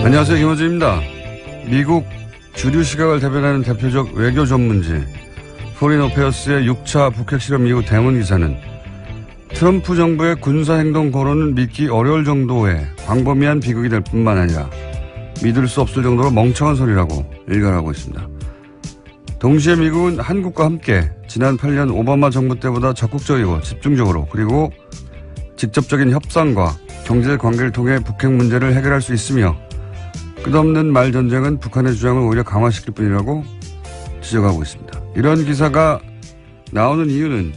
안녕하세요. 김호준입니다. 미국 주류 시각을 대변하는 대표적 외교 전문지 포린 어페어스의 6차 북핵 실험 이후 대문 기사는 트럼프 정부의 군사행동 거론은 믿기 어려울 정도의 광범위한 비극이 될 뿐만 아니라 믿을 수 없을 정도로 멍청한 소리라고 일갈하고 있습니다. 동시에 미국은 한국과 함께 지난 8년 오바마 정부 때보다 적극적이고 집중적으로 그리고 직접적인 협상과 경제 관계를 통해 북핵 문제를 해결할 수 있으며 끝없는 말전쟁은 북한의 주장을 오히려 강화시킬 뿐이라고 지적하고 있습니다. 이런 기사가 나오는 이유는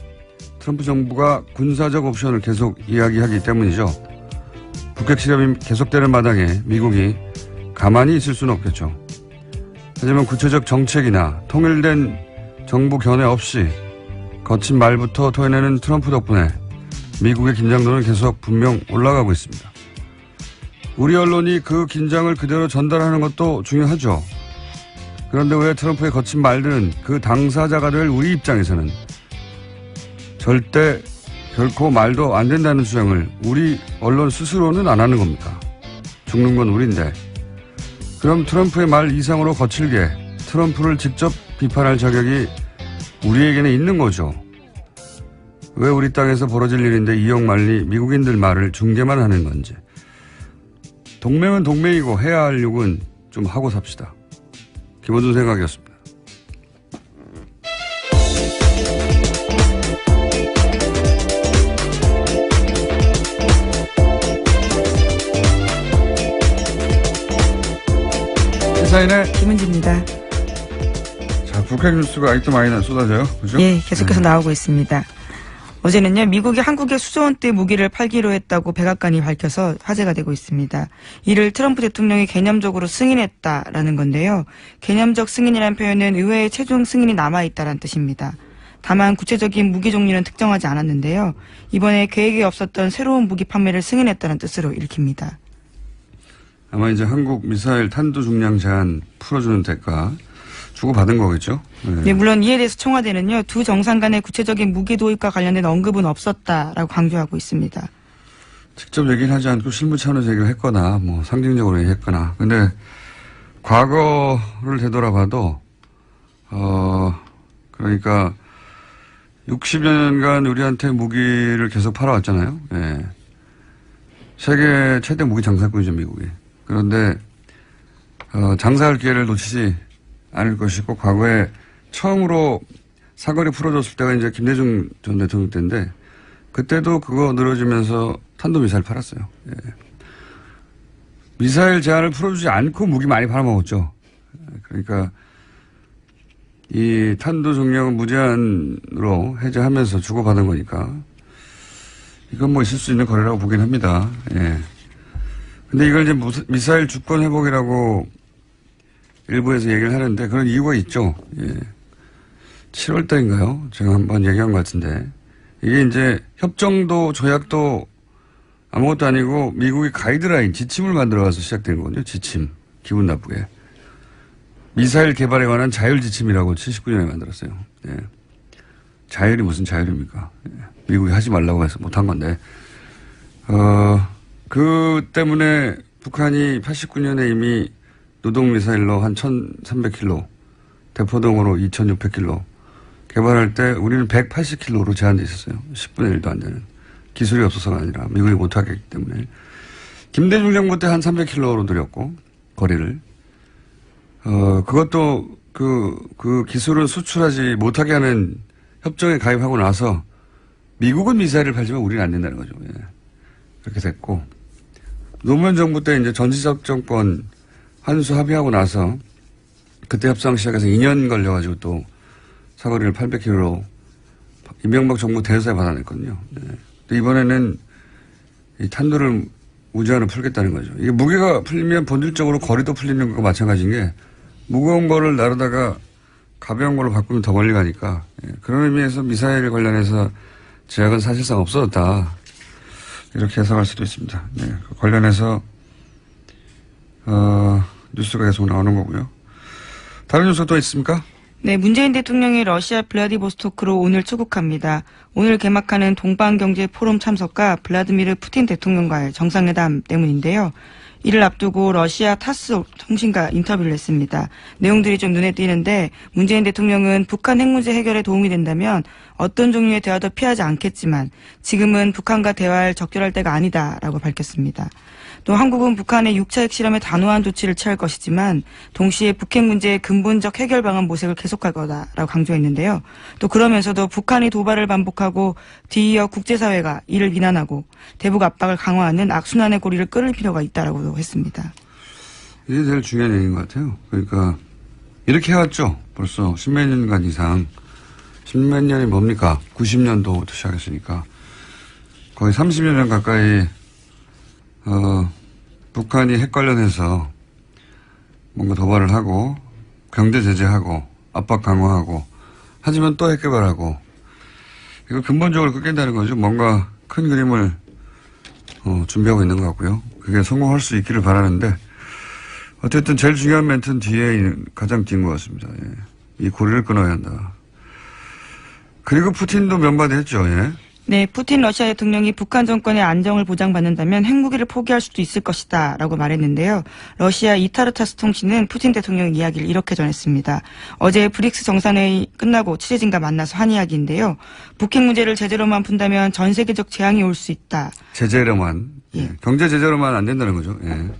트럼프 정부가 군사적 옵션을 계속 이야기하기 때문이죠. 북핵 실험이 계속되는 마당에 미국이 가만히 있을 수는 없겠죠. 하지만 구체적 정책이나 통일된 정부 견해 없이 거친 말부터 토해내는 트럼프 덕분에 미국의 긴장도는 계속 분명 올라가고 있습니다. 우리 언론이 그 긴장을 그대로 전달하는 것도 중요하죠. 그런데 왜 트럼프의 거친 말들은 그 당사자가 될 우리 입장에서는 절대 결코 말도 안 된다는 주장을 우리 언론 스스로는 안 하는 겁니까? 죽는 건 우린데. 그럼 트럼프의 말 이상으로 거칠게 트럼프를 직접 비판할 자격이 우리에게는 있는 거죠. 왜 우리 땅에서 벌어질 일인데 이역만리 미국인들 말을 중계만 하는 건지. 동맹은 동맹이고 해야 할 욕은 좀 하고 삽시다. 김원준 생각이었습니다. 시사인의 김은지입니다. 자, 북핵 뉴스가 아직도 많이 쏟아져요. 그죠? 예, 계속해서 나오고 있습니다. 어제는요, 미국이 한국에 수조원대 무기를 팔기로 했다고 백악관이 밝혀서 화제가 되고 있습니다. 이를 트럼프 대통령이 개념적으로 승인했다라는 건데요. 개념적 승인이라는 표현은 의회의 최종 승인이 남아있다는 뜻입니다. 다만 구체적인 무기 종류는 특정하지 않았는데요. 이번에 계획에 없었던 새로운 무기 판매를 승인했다는 뜻으로 읽힙니다. 아마 이제 한국 미사일 탄도 중량 제한 풀어주는 대가 주고받은 거겠죠? 네. 네, 물론 이에 대해서 청와대는요, 두 정상 간의 구체적인 무기 도입과 관련된 언급은 없었다라고 강조하고 있습니다. 직접 얘기를 하지 않고 실무 차원에서 얘기를 했거나, 뭐, 상징적으로 얘기했거나. 근데, 과거를 되돌아봐도, 그러니까, 60여 년간 우리한테 무기를 계속 팔아왔잖아요. 예. 세계 최대 무기 장사꾼이죠, 미국이. 그런데, 장사할 기회를 놓치지 않을 것이고, 과거에 처음으로 사거리 풀어줬을 때가 이제 김대중 전 대통령 때인데, 그때도 그거 늘어지면서 탄도미사일 팔았어요. 예. 미사일 제한을 풀어주지 않고 무기 많이 팔아먹었죠. 그러니까, 이 탄도 종량은 무제한으로 해제하면서 주고받은 거니까, 이건 뭐 있을 수 있는 거래라고 보긴 합니다. 예. 근데 이걸 이제 미사일 주권 회복이라고 일부에서 얘기를 하는데 그런 이유가 있죠. 예. 7월 달인가요? 제가 한번 얘기한 것 같은데. 이게 이제 협정도 조약도 아무것도 아니고 미국이 가이드라인, 지침을 만들어가서 시작된 거거든요. 지침. 기분 나쁘게. 미사일 개발에 관한 자율 지침이라고 79년에 만들었어요. 예. 자율이 무슨 자율입니까? 예. 미국이 하지 말라고 해서 못한 건데. 그 때문에 북한이 89년에 이미 노동미사일로 한 1300km, 대포동으로 2600km 개발할 때 우리는 180km로 제한되어 있었어요. 10분의 1도 안 되는. 기술이 없어서가 아니라 미국이 못하게 했기 때문에. 김대중 정부 때 한 300km로 늘렸고, 거리를. 그것도 그 기술을 수출하지 못하게 하는 협정에 가입하고 나서 미국은 미사일을 팔지만 우리는 안 된다는 거죠. 예. 그렇게 됐고. 노무현 정부 때 이제 전지작전권 한수 합의하고 나서 그때 협상 시작해서 2년 걸려가지고 또 사거리를 800km로 이명박 정부 대서에 받아냈거든요. 네. 근데 이번에는 이 탄도를 무제한으로 풀겠다는 거죠. 이게 무게가 풀리면 본질적으로 거리도 풀리는 것과 마찬가지인 게 무거운 거를 나르다가 가벼운 걸로 바꾸면 더 멀리 가니까 그런 의미에서 미사일 관련해서 제약은 사실상 없어졌다. 이렇게 해석할 수도 있습니다. 네. 관련해서 뉴스가 계속 나오는 거고요. 다른 뉴스가 또 있습니까? 네, 문재인 대통령이 러시아 블라디보스토크로 오늘 출국합니다. 오늘 개막하는 동방경제 포럼 참석과 블라디미르 푸틴 대통령과의 정상회담 때문인데요. 이를 앞두고 러시아 타스 통신과 인터뷰를 했습니다. 내용들이 좀 눈에 띄는데 문재인 대통령은 북한 핵 문제 해결에 도움이 된다면 어떤 종류의 대화도 피하지 않겠지만 지금은 북한과 대화할 적절할 때가 아니다라고 밝혔습니다. 또 한국은 북한의 6차 핵실험에 단호한 조치를 취할 것이지만 동시에 북핵 문제의 근본적 해결 방안 모색을 계속할 거다라고 강조했는데요. 또 그러면서도 북한이 도발을 반복하고 뒤이어 국제사회가 이를 비난하고 대북 압박을 강화하는 악순환의 고리를 끊을 필요가 있다라고 했습니다. 이게 제일 중요한 얘기인 것 같아요. 그러니까 이렇게 해왔죠. 벌써 십몇 년간 이상. 십몇 년이 뭡니까? 90년도부터 시작했으니까 거의 30여 년 가까이 북한이 핵 관련해서 뭔가 도발을 하고 경제 제재하고 압박 강화하고 하지만 또 핵 개발하고 이거 근본적으로 끊긴다는 거죠. 뭔가 큰 그림을 준비하고 있는 것 같고요. 그게 성공할 수 있기를 바라는데 어쨌든 제일 중요한 멘트는 뒤에 가장 긴 것 같습니다. 예. 이 고리를 끊어야 한다. 그리고 푸틴도 몇 마디 했죠. 예. 네, 푸틴 러시아 대통령이 북한 정권의 안정을 보장받는다면 핵무기를 포기할 수도 있을 것이다 라고 말했는데요. 러시아 이타르타스 통신은 푸틴 대통령 이야기를 이렇게 전했습니다. 어제 브릭스 정상회의 끝나고 취재진과 만나서 한 이야기인데요. 북핵 문제를 제재로만 푼다면 전 세계적 재앙이 올 수 있다. 제재로만. 예. 경제 제재로만 안 된다는 거죠. 예.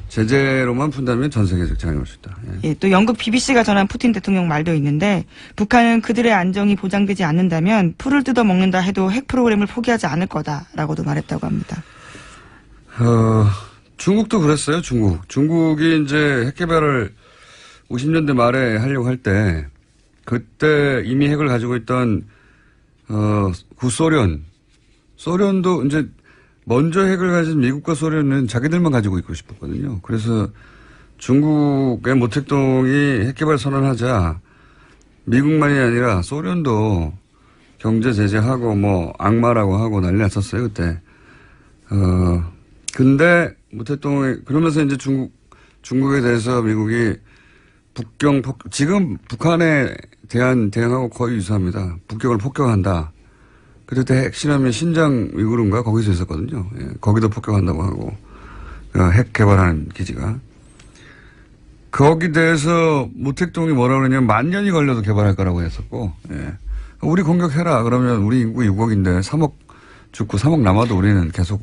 제재로만 푼다면 전 세계적 재앙이 올 수 있다. 예. 예, 또 영국 BBC가 전한 푸틴 대통령 말도 있는데 북한은 그들의 안정이 보장되지 않는다면 풀을 뜯어먹는다 해도 핵 프로그램을 포기하지 않을 거다라고도 말했다고 합니다. 중국도 그랬어요. 중국이 이제 핵 개발을 50년대 말에 하려고 할 때 그때 이미 핵을 가지고 있던 소련도 이제 먼저 핵을 가진 미국과 소련은 자기들만 가지고 있고 싶었거든요. 그래서 중국의 모택동이 핵개발 선언하자 미국만이 아니라 소련도 경제 제재하고 뭐 악마라고 하고 난리 났었어요, 그때. 근데 모택동이 그러면서 이제 중국에 대해서 미국이 지금 북한에 대항하고 거의 유사합니다. 북경을 폭격한다. 그때 핵실험이 신장 위구르인가 거기서 있었거든요. 예, 거기도 폭격한다고 하고 핵 개발하는 기지가. 거기 대해서 모택동이 뭐라고 그러냐면 10,000년이 걸려도 개발할 거라고 했었고 예. 우리 공격해라. 그러면 우리 인구 6억인데 3억 죽고 3억 남아도 우리는 계속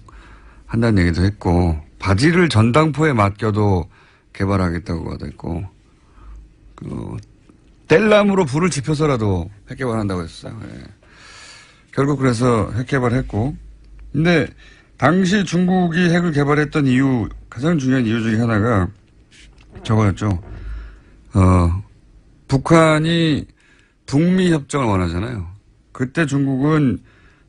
한다는 얘기도 했고 바지를 전당포에 맡겨도 개발하겠다고 했고 뗄나무로 불을 지펴서라도 핵 개발한다고 했어요. 예. 결국 그래서 핵 개발했고 근데 당시 중국이 핵을 개발했던 이유 가장 중요한 이유 중에 하나가 저거였죠. 북한이 북미 협정을 원하잖아요. 그때 중국은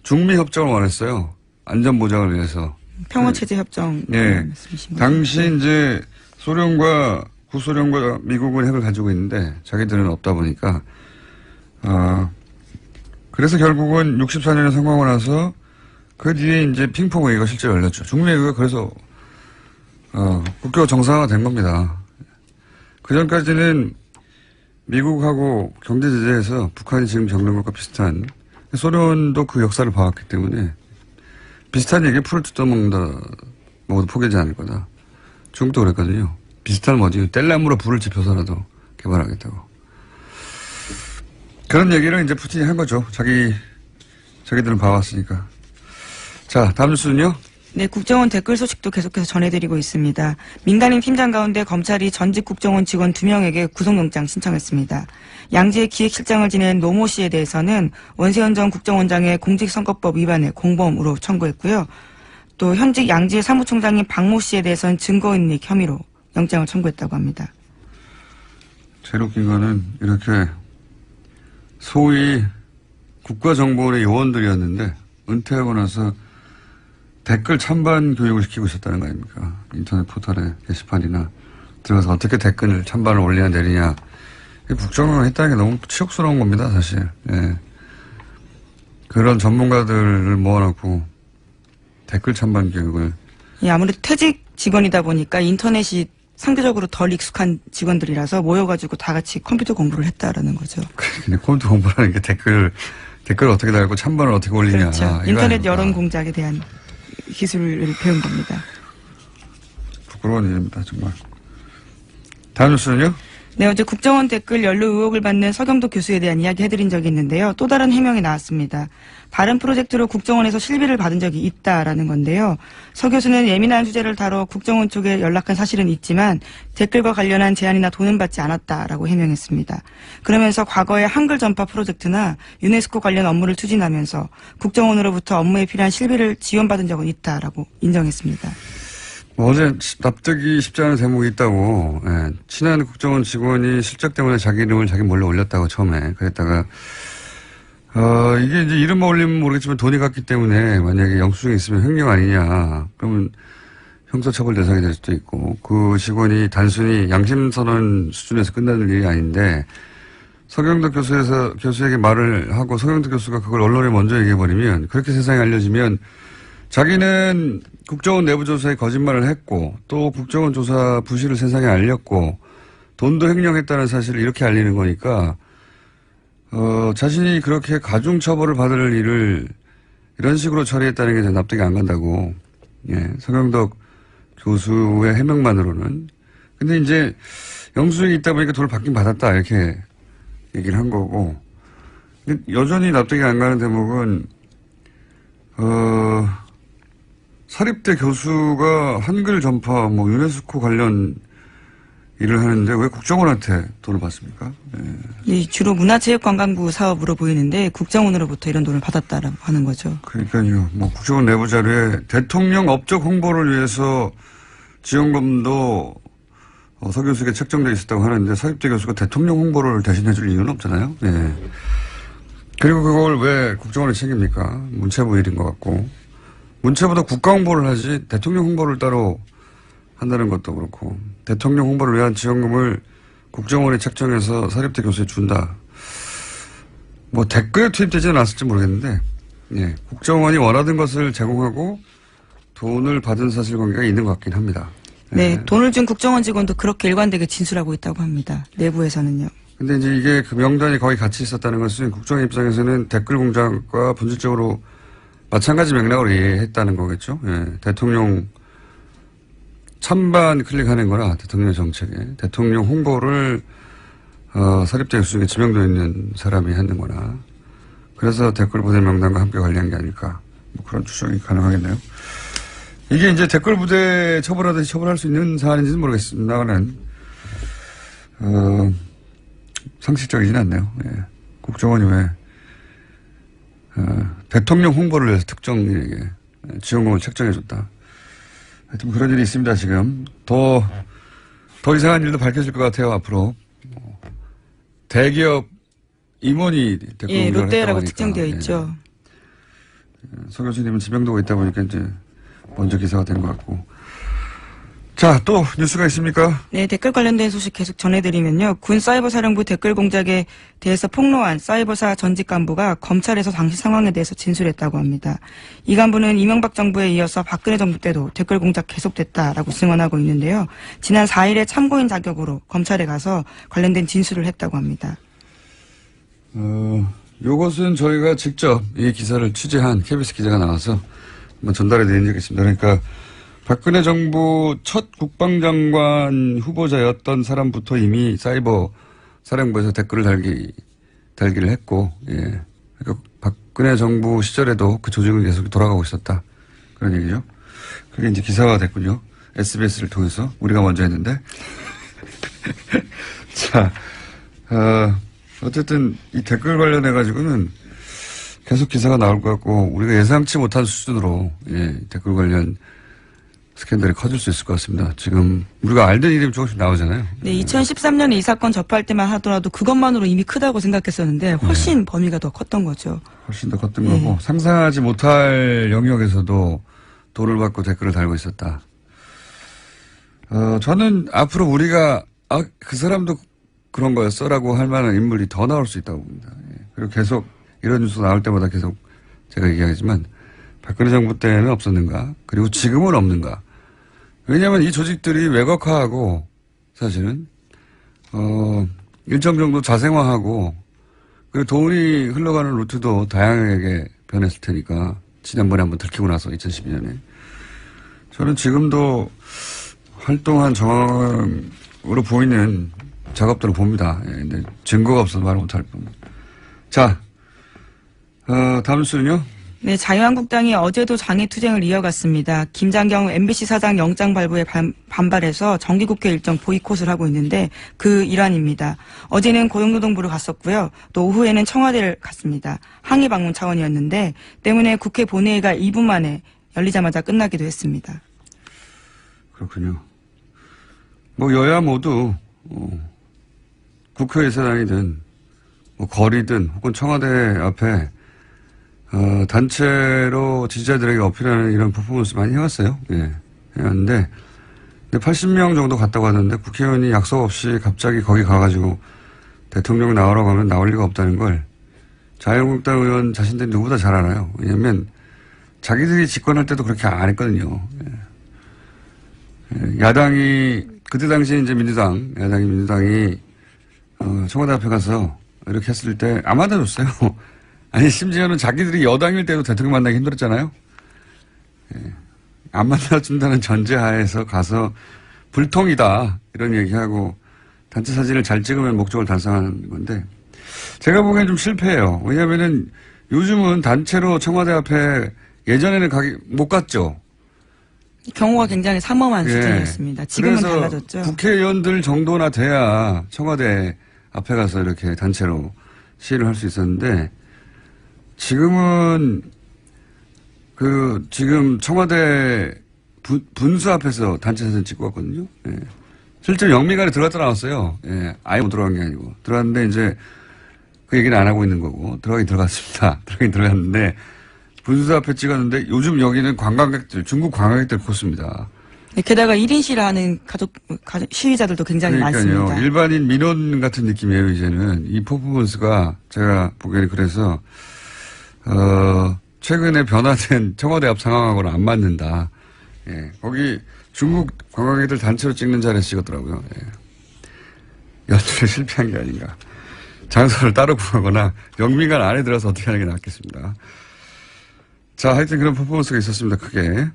중미 협정을 원했어요. 안전 보장을 위해서. 평화체제 협정. 네. 당시 이제 소련과 구소련과 미국은 핵을 가지고 있는데 자기들은 없다 보니까 그래서 결국은 64년에 성공하고 나서 그 뒤에 이제 핑퐁 회의가 실제로 열렸죠. 중미 회의가 그래서 국교 정상화가 된 겁니다. 그 전까지는 미국하고 경제 제재에서 북한이 지금 겪는 것과 비슷한 소련도 그 역사를 봐왔기 때문에 비슷한 얘기에 풀을 뜯어먹는다 먹어도 포기하지 않을 거다. 중국도 그랬거든요. 비슷한 뭐지 뗄나무로 불을 지펴서라도 개발하겠다고. 그런 얘기를 이제 푸틴이 한 거죠. 자기들은 봐왔으니까. 자, 다음 뉴스는요? 네, 국정원 댓글 소식도 계속해서 전해드리고 있습니다. 민간인 팀장 가운데 검찰이 전직 국정원 직원 2명에게 구속영장 신청했습니다. 양지의 기획실장을 지낸 노모 씨에 대해서는 원세현 전 국정원장의 공직선거법 위반에 공범으로 청구했고요. 또 현직 양지의 사무총장인 박모 씨에 대해서는 증거인멸 혐의로 영장을 청구했다고 합니다. 제일 웃긴 거는 이렇게 소위 국가정보원의 요원들이었는데 은퇴하고 나서 댓글 찬반 교육을 시키고 있었다는 거 아닙니까? 인터넷 포털에 게시판이나 들어가서 어떻게 댓글을 찬반을 올리냐 내리냐. 국정원을 했다는 게 너무 치욕스러운 겁니다, 사실. 예. 그런 전문가들을 모아놓고 댓글 찬반 교육을. 예, 아무래도 퇴직 직원이다 보니까 인터넷이 상대적으로 덜 익숙한 직원들이라서 모여가지고 다 같이 컴퓨터 공부를 했다라는 거죠. 근데 컴퓨터 공부라는 게 댓글을 어떻게 달고 찬반을 어떻게 올리냐. 그렇죠. 인터넷 여론 공작에 대한 기술을 배운 겁니다. 부끄러운 일입니다. 정말. 다음 뉴스는요? 네, 어제 국정원 댓글 연루 의혹을 받는 서경덕 교수에 대한 이야기 해드린 적이 있는데요. 또 다른 해명이 나왔습니다. 다른 프로젝트로 국정원에서 실비를 받은 적이 있다라는 건데요. 서 교수는 예민한 주제를 다뤄 국정원 쪽에 연락한 사실은 있지만 댓글과 관련한 제안이나 돈은 받지 않았다라고 해명했습니다. 그러면서 과거에 한글 전파 프로젝트나 유네스코 관련 업무를 추진하면서 국정원으로부터 업무에 필요한 실비를 지원받은 적은 있다라고 인정했습니다. 어제 납득이 쉽지 않은 대목이 있다고, 예. 친한 국정원 직원이 실적 때문에 자기 이름을 자기 몰래 올렸다고 처음에 그랬다가, 이게 이제 이름만 올리면 모르겠지만 돈이 갔기 때문에 만약에 영수증이 있으면 횡령 아니냐. 그러면 형사처벌 대상이 될 수도 있고, 그 직원이 단순히 양심선언 수준에서 끝나는 일이 아닌데, 서경덕 교수에게 말을 하고 서경덕 교수가 그걸 언론에 먼저 얘기해버리면, 그렇게 세상에 알려지면 자기는 국정원 내부 조사에 거짓말을 했고 또 국정원 조사 부실을 세상에 알렸고 돈도 횡령했다는 사실을 이렇게 알리는 거니까 자신이 그렇게 가중처벌을 받을 일을 이런 식으로 처리했다는 게 납득이 안 간다고. 예, 서경덕 교수의 해명만으로는. 근데 이제 영수증이 있다 보니까 돈을 받긴 받았다 이렇게 얘기를 한 거고. 근데 여전히 납득이 안 가는 대목은 사립대 교수가 한글 전파, 유네스코 관련 일을 하는데 왜 국정원한테 돈을 받습니까? 예. 주로 문화체육관광부 사업으로 보이는데 국정원으로부터 이런 돈을 받았다라고 하는 거죠. 그러니까요. 국정원 내부 자료에 대통령 업적 홍보를 위해서 지원금도 서 교수에게 책정되어 있었다고 하는데 사립대 교수가 대통령 홍보를 대신해 줄 이유는 없잖아요. 예. 그리고 그걸 왜 국정원이 책입니까? 문체부 일인 것 같고. 문체보다 국가 홍보를 하지 대통령 홍보를 따로 한다는 것도 그렇고 대통령 홍보를 위한 지원금을 국정원이 책정해서 사립대 교수에 준다. 댓글에 투입되지는 않았을지 모르겠는데 예, 국정원이 원하던 것을 제공하고 돈을 받은 사실관계가 있는 것 같긴 합니다. 네, 예. 돈을 준 국정원 직원도 그렇게 일관되게 진술하고 있다고 합니다. 내부에서는요. 근데 이제 이게 그 명단이 거의 같이 있었다는 것은 국정원 입장에서는 댓글 공작과 본질적으로 마찬가지 맥락으로 이해했다는 거겠죠. 예. 대통령 찬반 클릭하는 거나 대통령 정책에 대통령 홍보를 사립대 교수에게 지명되어 있는 사람이 하는 거나 그래서 댓글 부대 명단과 함께 관리한 게 아닐까. 그런 추정이 가능하겠네요. 이게 이제 댓글 부대 처벌하듯이 처벌할 수 있는 사안인지는 모르겠습니다만은 상식적이진 않네요. 예. 국정원이 왜 대통령 홍보를 위해서 특정인에게 지원금을 책정해줬다. 하여튼 그런 일이 있습니다, 지금. 더 이상한 일도 밝혀질 것 같아요, 앞으로. 대기업 임원이 댓글 예, 공작을 롯데라고 했다고 특정되어 하니까. 있죠. 서 교수님은 지명도가 있다 보니까 이제 먼저 기사가 된 것 같고. 자, 또 뉴스가 있습니까? 네, 댓글 관련된 소식 계속 전해드리면요. 군 사이버사령부 댓글 공작에 대해서 폭로한 사이버사 전직 간부가 검찰에서 당시 상황에 대해서 진술했다고 합니다. 이 간부는 이명박 정부에 이어서 박근혜 정부 때도 댓글 공작 계속됐다라고 증언하고 있는데요. 지난 4일에 참고인 자격으로 검찰에 가서 관련된 진술을 했다고 합니다. 요것은 저희가 직접 이 기사를 취재한 KBS 기자가 나와서 전달해 드린 적이 있습니다. 그러니까 박근혜 정부 첫 국방장관 후보자였던 사람부터 이미 사이버 사령부에서 댓글을 달기를 했고, 예. 그러니까 박근혜 정부 시절에도 그 조직은 계속 돌아가고 있었다. 그런 얘기죠. 그게 이제 기사화 됐군요. SBS를 통해서. 우리가 먼저 했는데. 자, 어쨌든 이 댓글 관련해가지고는 계속 기사가 나올 것 같고, 우리가 예상치 못한 수준으로, 예, 댓글 관련 스캔들이 커질 수 있을 것 같습니다. 지금 우리가 알던 이름이 조금씩 나오잖아요. 네, 2013년에 이 사건 접할 때만 하더라도 그것만으로 이미 크다고 생각했었는데 훨씬 범위가 더 컸던 거죠. 훨씬 더 컸던 거고 상상하지 못할 영역에서도 돈을 받고 댓글을 달고 있었다. 저는 앞으로 우리가 그 사람도 그런 거였어라고 할 만한 인물이 더 나올 수 있다고 봅니다. 예. 그리고 계속 이런 뉴스 나올 때마다 계속 제가 얘기하지만 박근혜 정부 때는 없었는가? 그리고 지금은 없는가? 왜냐하면 이 조직들이 외곽화하고 사실은 일정 정도 자생화하고 그리고 돈이 흘러가는 루트도 다양하게 변했을 테니까 지난번에 한번 들키고 나서 2012년에 저는 지금도 활동한 정황으로 보이는 작업들을 봅니다. 예, 근데 증거가 없어서 말 못할 겁니다. 자, 다음 수는요? 네, 자유한국당이 어제도 장애투쟁을 이어갔습니다. 김장겸 MBC 사장 영장 발부에 반발해서 정기국회 일정 보이콧을 하고 있는데 그 일환입니다. 어제는 고용노동부를 갔었고요. 또 오후에는 청와대를 갔습니다. 항의 방문 차원이었는데 때문에 국회 본회의가 2분 만에 열리자마자 끝나기도 했습니다. 그렇군요. 뭐 여야 모두 국회의사당이든 뭐 거리든 혹은 청와대 앞에 단체로 지지자들에게 어필하는 이런 퍼포먼스 많이 해왔어요. 예. 해왔는데, 80명 정도 갔다고 하는데 국회의원이 약속 없이 갑자기 거기 가가지고 대통령 나오라고 하면 나올 리가 없다는 걸 자유한국당 의원 자신들이 누구보다 잘 알아요. 왜냐면 자기들이 집권할 때도 그렇게 안 했거든요. 예. 야당이, 그때 당시에 이제 민주당이 청와대 앞에 가서 이렇게 했을 때 안 맞아줬어요. 아니, 심지어는 자기들이 여당일 때도 대통령 만나기 힘들었잖아요. 예. 안 만나준다는 전제하에서 가서 불통이다. 이런 얘기하고 단체 사진을 잘 찍으면 목적을 달성하는 건데 제가 보기엔 좀 실패해요. 왜냐면은 요즘은 단체로 청와대 앞에 예전에는 못 갔죠. 경우가 굉장히 삼엄한 예. 수준이었습니다. 지금은 그래서 달라졌죠. 국회의원들 정도나 돼야 청와대 앞에 가서 이렇게 단체로 시위를 할 수 있었는데 지금은 지금 청와대 분수 앞에서 단체 사진 찍고 왔거든요. 예. 실제로 영미관에 들어갔다 나왔어요. 예. 아예 못 들어간 게 아니고. 들어갔는데 이제 그 얘기는 안 하고 있는 거고. 들어가긴 들어갔습니다. 들어가긴 들어갔는데 분수 앞에 찍었는데 요즘 여기는 중국 관광객들 코스입니다. 네, 게다가 1인 시위하는 시위자들도 굉장히 그러니까요. 많습니다. 일반인 민원 같은 느낌이에요, 이제는. 이 퍼포먼스가 제가 보기에는 그래서 최근에 변화된 청와대 앞 상황하고는 안 맞는다. 예. 거기 중국 관광객들 단체로 찍는 자리에서 찍었더라고요. 예. 연출에 실패한 게 아닌가. 장소를 따로 구하거나 영민관 안에 들어서 어떻게 하는 게 낫겠습니다. 자, 하여튼 그런 퍼포먼스가 있었습니다. 크게.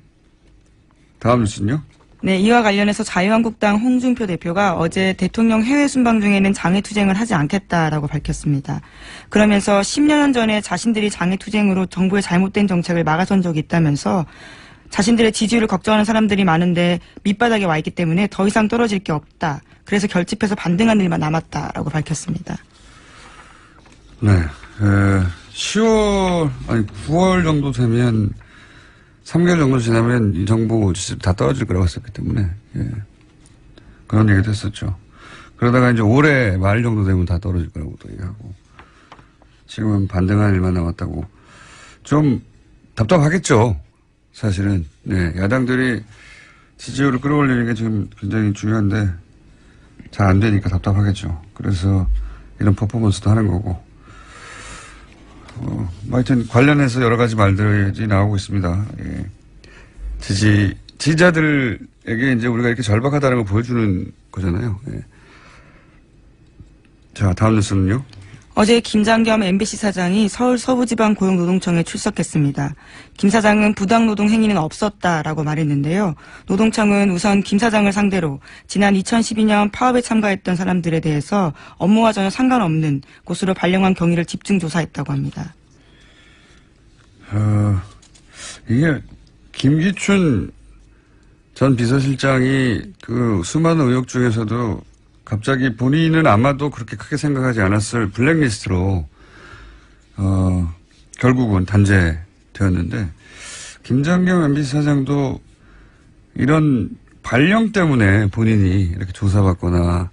다음 뉴스는요? 네, 이와 관련해서 자유한국당 홍준표 대표가 어제 대통령 해외 순방 중에는 장애투쟁을 하지 않겠다라고 밝혔습니다. 그러면서 10년 전에 자신들이 장애투쟁으로 정부의 잘못된 정책을 막아선 적이 있다면서 자신들의 지지율을 걱정하는 사람들이 많은데 밑바닥에 와 있기 때문에 더 이상 떨어질 게 없다. 그래서 결집해서 반등한 일만 남았다라고 밝혔습니다. 네. 9월 정도 되면 3개월 정도 지나면 이 정부 지지율 다 떨어질 거라고 했었기 때문에, 예. 그런 얘기도 했었죠. 그러다가 이제 올해 말 정도 되면 다 떨어질 거라고 또 얘기하고, 지금은 반등할 일만 남았다고. 좀 답답하겠죠. 사실은. 네. 야당들이 지지율을 끌어올리는 게 지금 굉장히 중요한데, 잘 안 되니까 답답하겠죠. 그래서 이런 퍼포먼스도 하는 거고. 하여튼 관련해서 여러 가지 말들이 나오고 있습니다. 예. 지지자들에게 이제 우리가 이렇게 절박하다는 걸 보여주는 거잖아요. 예. 자, 다음 뉴스는요. 어제 김장겸 MBC 사장이 서울 서부지방 고용노동청에 출석했습니다. 김 사장은 부당노동 행위는 없었다라고 말했는데요. 노동청은 우선 김 사장을 상대로 지난 2012년 파업에 참가했던 사람들에 대해서 업무와 전혀 상관없는 곳으로 발령한 경위를 집중 조사했다고 합니다. 이게 김기춘 전 비서실장이 그 수많은 의혹 중에서도 갑자기 본인은 아마도 그렇게 크게 생각하지 않았을 블랙리스트로 결국은 단죄되었는데 김장겸 MBC 사장도 이런 발령 때문에 본인이 이렇게 조사받거나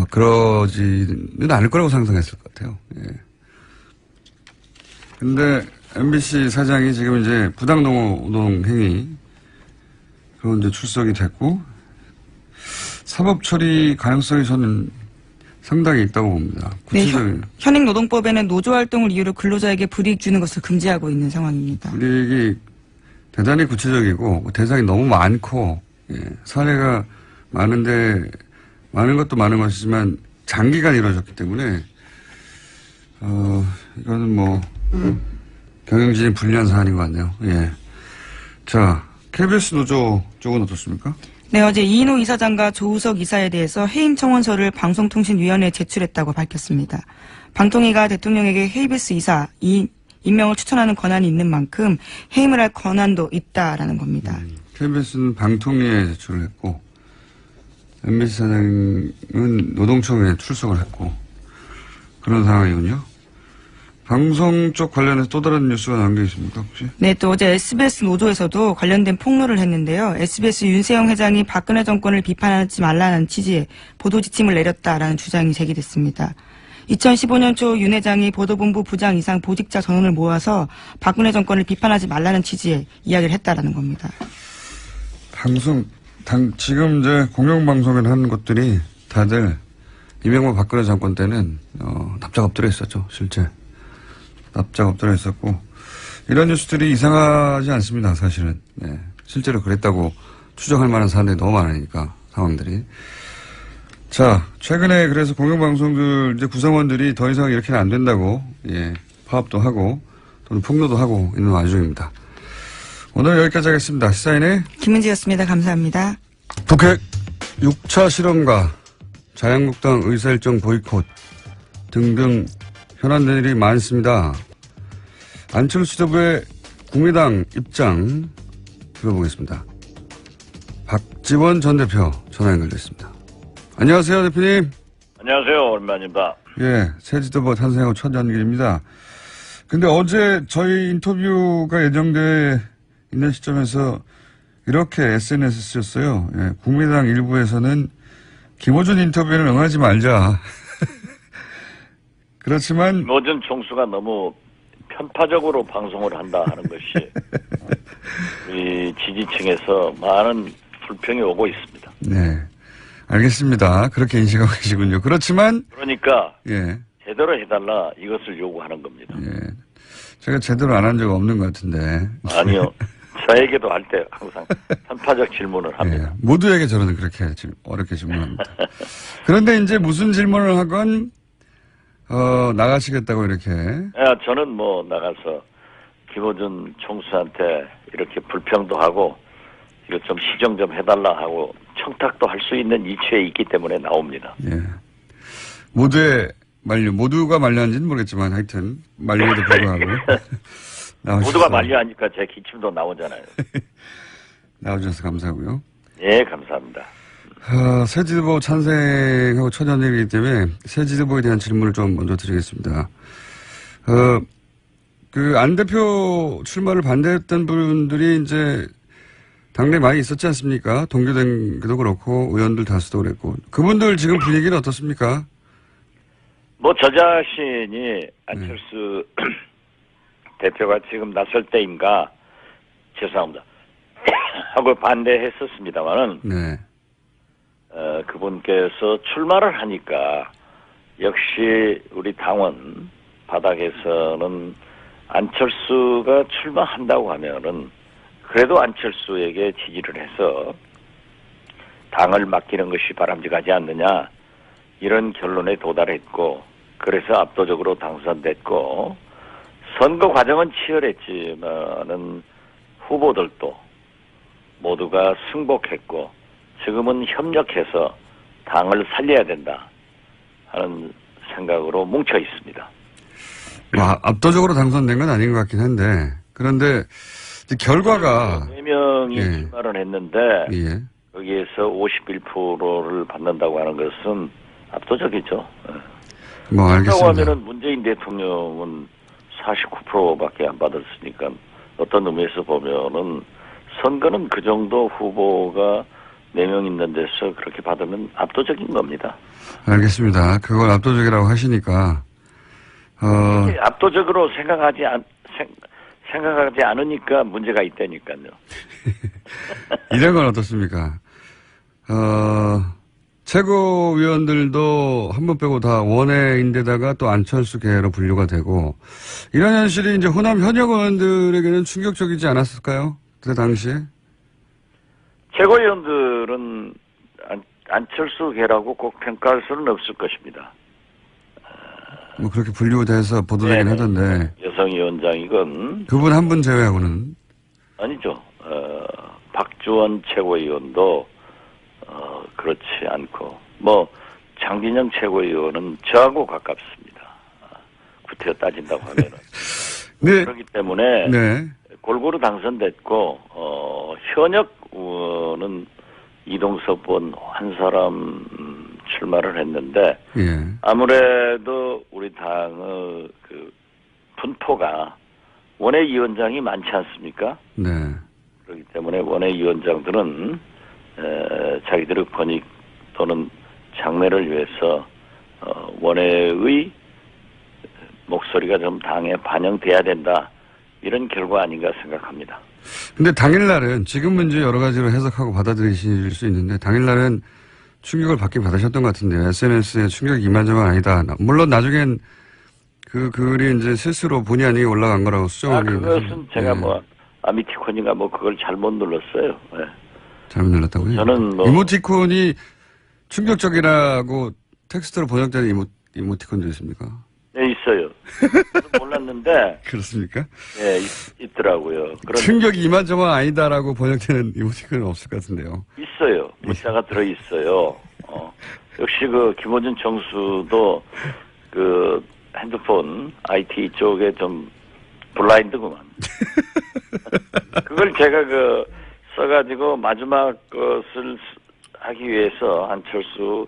그러지는 않을 거라고 상상했을 것 같아요. 예. 근데 MBC 사장이 지금 이제 부당노동 행위 그런 이제 출석이 됐고 사법 처리 가능성이 저는 상당히 있다고 봅니다. 구체적인. 네, 현행노동법에는 노조활동을 이유로 근로자에게 불이익 주는 것을 금지하고 있는 상황입니다. 불이익이 대단히 구체적이고 대상이 너무 많고 예, 사례가 많은데 많은 것도 많은 것이지만 장기간 이루어졌기 때문에 이거는 뭐 경영진이 불리한 사안인 것 같네요. 예. 자, KBS 노조 쪽은 어떻습니까? 네, 어제 이인호 이사장과 조우석 이사에 대해서 해임 청원서를 방송통신위원회에 제출했다고 밝혔습니다. 방통위가 대통령에게 KBS 이사 임명을 추천하는 권한이 있는 만큼 해임을 할 권한도 있다라는 겁니다. KBS는 방통위에 제출을 했고 MBC 사장은 노동청에 출석을 했고 그런 상황이군요. 방송 쪽 관련해서 또 다른 뉴스가 나온 게 있습니까 혹시? 네, 또 어제 SBS 노조에서도 관련된 폭로를 했는데요. SBS 윤세영 회장이 박근혜 정권을 비판하지 말라는 취지의 보도 지침을 내렸다라는 주장이 제기됐습니다. 2015년 초 윤 회장이 보도본부 부장 이상 보직자 전원을 모아서 박근혜 정권을 비판하지 말라는 취지의 이야기를 했다라는 겁니다. 지금 이제 공영방송을 하는 것들이 다들 이명박 박근혜 정권 때는 납작 엎드려 있었죠. 실제 납작 엎드려 있었고 이런 뉴스들이 이상하지 않습니다. 사실은 네. 실제로 그랬다고 추정할 만한 사안들이 너무 많으니까 상황들이. 자, 최근에 그래서 공영방송들 이제 구성원들이 더 이상 이렇게는 안 된다고 파업도 하고 또는 폭로도 하고 있는 와중입니다. 오늘 여기까지 하겠습니다. 시사인의 김은지였습니다. 감사합니다. 북핵 6차 실험과 자유한국당 의사일정 보이콧 등등 현안들이 많습니다. 안철수 지도부의 국민당 입장 들어보겠습니다. 박지원 전 대표 전화 연결됐습니다. 안녕하세요, 대표님. 안녕하세요, 오랜만입니다. 예, 새 지도부 탄생하고 첫 연결입니다. 근데 어제 저희 인터뷰가 예정돼 있는 시점에서 이렇게 SNS에 쓰였어요. 예, 국민의당 일부에서는 김어준 인터뷰에는 응하지 말자. 그렇지만 김어준 총수가 너무 편파적으로 방송을 한다 하는 것이 우리 지지층에서 많은 불평이 오고 있습니다. 네, 알겠습니다. 그렇게 인식하고 계시군요. 그렇지만 그러니까 예, 제대로 해달라 이것을 요구하는 겁니다. 예, 제가 제대로 안 한 적 없는 것 같은데. 아니요. 저에게도 할 때 항상 편파적 질문을 합니다. 예, 모두에게 저는 그렇게 어렵게 질문합니다. 그런데 이제 무슨 질문을 하건 나가시겠다고 이렇게. 저는 뭐 나가서 김어준 총수한테 이렇게 불평도 하고 이거 좀 시정 좀 해달라 하고 청탁도 할 수 있는 이치에 있기 때문에 나옵니다. 예. 모두가 만류한지는 모르겠지만 하여튼 만류에도 불구하고. 모두가 만류하니까 제 기침도 나오잖아요. 나와주셔서 감사하고요. 예, 감사합니다. 새 지도부 찬생하고 첫 연일이기 때문에 새 지도부에 대한 질문을 좀 먼저 드리겠습니다. 안 대표 출마를 반대했던 분들이 이제 당내에 많이 있었지 않습니까? 동교대도 그렇고 의원들 다수도 그랬고 그분들 지금 분위기는 어떻습니까? 뭐 저 자신이 안철수 대표가 지금 나설 때인가 죄송합니다 하고 반대했었습니다만은 네. 그분께서 출마를 하니까 역시 우리 당원 바닥에서는 안철수가 출마한다고 하면은 그래도 안철수에게 지지를 해서 당을 맡기는 것이 바람직하지 않느냐 이런 결론에 도달했고 그래서 압도적으로 당선됐고 선거 과정은 치열했지만은 후보들도 모두가 승복했고 지금은 협력해서 당을 살려야 된다 하는 생각으로 뭉쳐 있습니다. 압도적으로 당선된 건 아닌 것 같긴 한데 그런데 결과가 4명이 예. 출마를 했는데 예. 거기에서 51%를 받는다고 하는 것은 압도적이죠. 뭐 알겠습니다. 그렇다고 하면은 문재인 대통령은 49%밖에 안 받았으니까 어떤 의미에서 보면은 선거는 그 정도 후보가 4명 있는 데서 그렇게 받으면 압도적인 겁니다. 알겠습니다. 그걸 압도적이라고 하시니까 압도적으로 생각하지 않으니까 문제가 있다니까요. 이런 건 어떻습니까? 최고위원들도 한 번 빼고 다 원외인데다가 또 안철수 계로 분류가 되고 이런 현실이 이제 호남 현역 의원들에게는 충격적이지 않았을까요? 그 당시에? 최고위원들은 안철수계라고 꼭 평가할 수는 없을 것입니다. 뭐 그렇게 분류돼서 보도되긴 하던데. 여성위원장이건 그분 한 분 제외하고는? 아니죠. 박주원 최고위원도 그렇지 않고 장진영 최고위원은 저하고 가깝습니다. 구태여 따진다고 하면은. 네. 그렇기 때문에 네. 골고루 당선됐고 현역 의원은 이동섭 의원 한 사람 출마를 했는데 예. 아무래도 우리 당의 그 분포가 원외위원장이 많지 않습니까? 네. 그렇기 때문에 원외위원장들은 자기들의 권익 또는 장래를 위해서 원외의 목소리가 좀 당에 반영돼야 된다. 이런 결과 아닌가 생각합니다. 근데 당일날은 지금은 이제 여러 가지로 해석하고 받아들이실 수 있는데 당일날은 충격을 받긴 받으셨던 것 같은데요. SNS에 충격이 이만저만 아니다. 물론 나중엔 그 글이 이제 실수로 본의 아니게 올라간 거라고 수정하긴 그것은 제가 예. 아미티콘인가 그걸 잘못 눌렀어요. 네. 잘못 눌렀다고요? 저는 이모티콘이 충격적이라고 텍스트로 번역된 이모티콘도 있습니까? 네, 있어요. 저는 몰랐는데. 그렇습니까? 예, 있더라고요. 충격이 이만저만 아니다라고 번역되는 이모티콘은 없을 것 같은데요. 있어요. 문자가 들어있어요. 역시 김호준 총수도 핸드폰 IT 쪽에 좀 블라인드구만. 그걸 제가 써가지고 마지막 것을 하기 위해서 안철수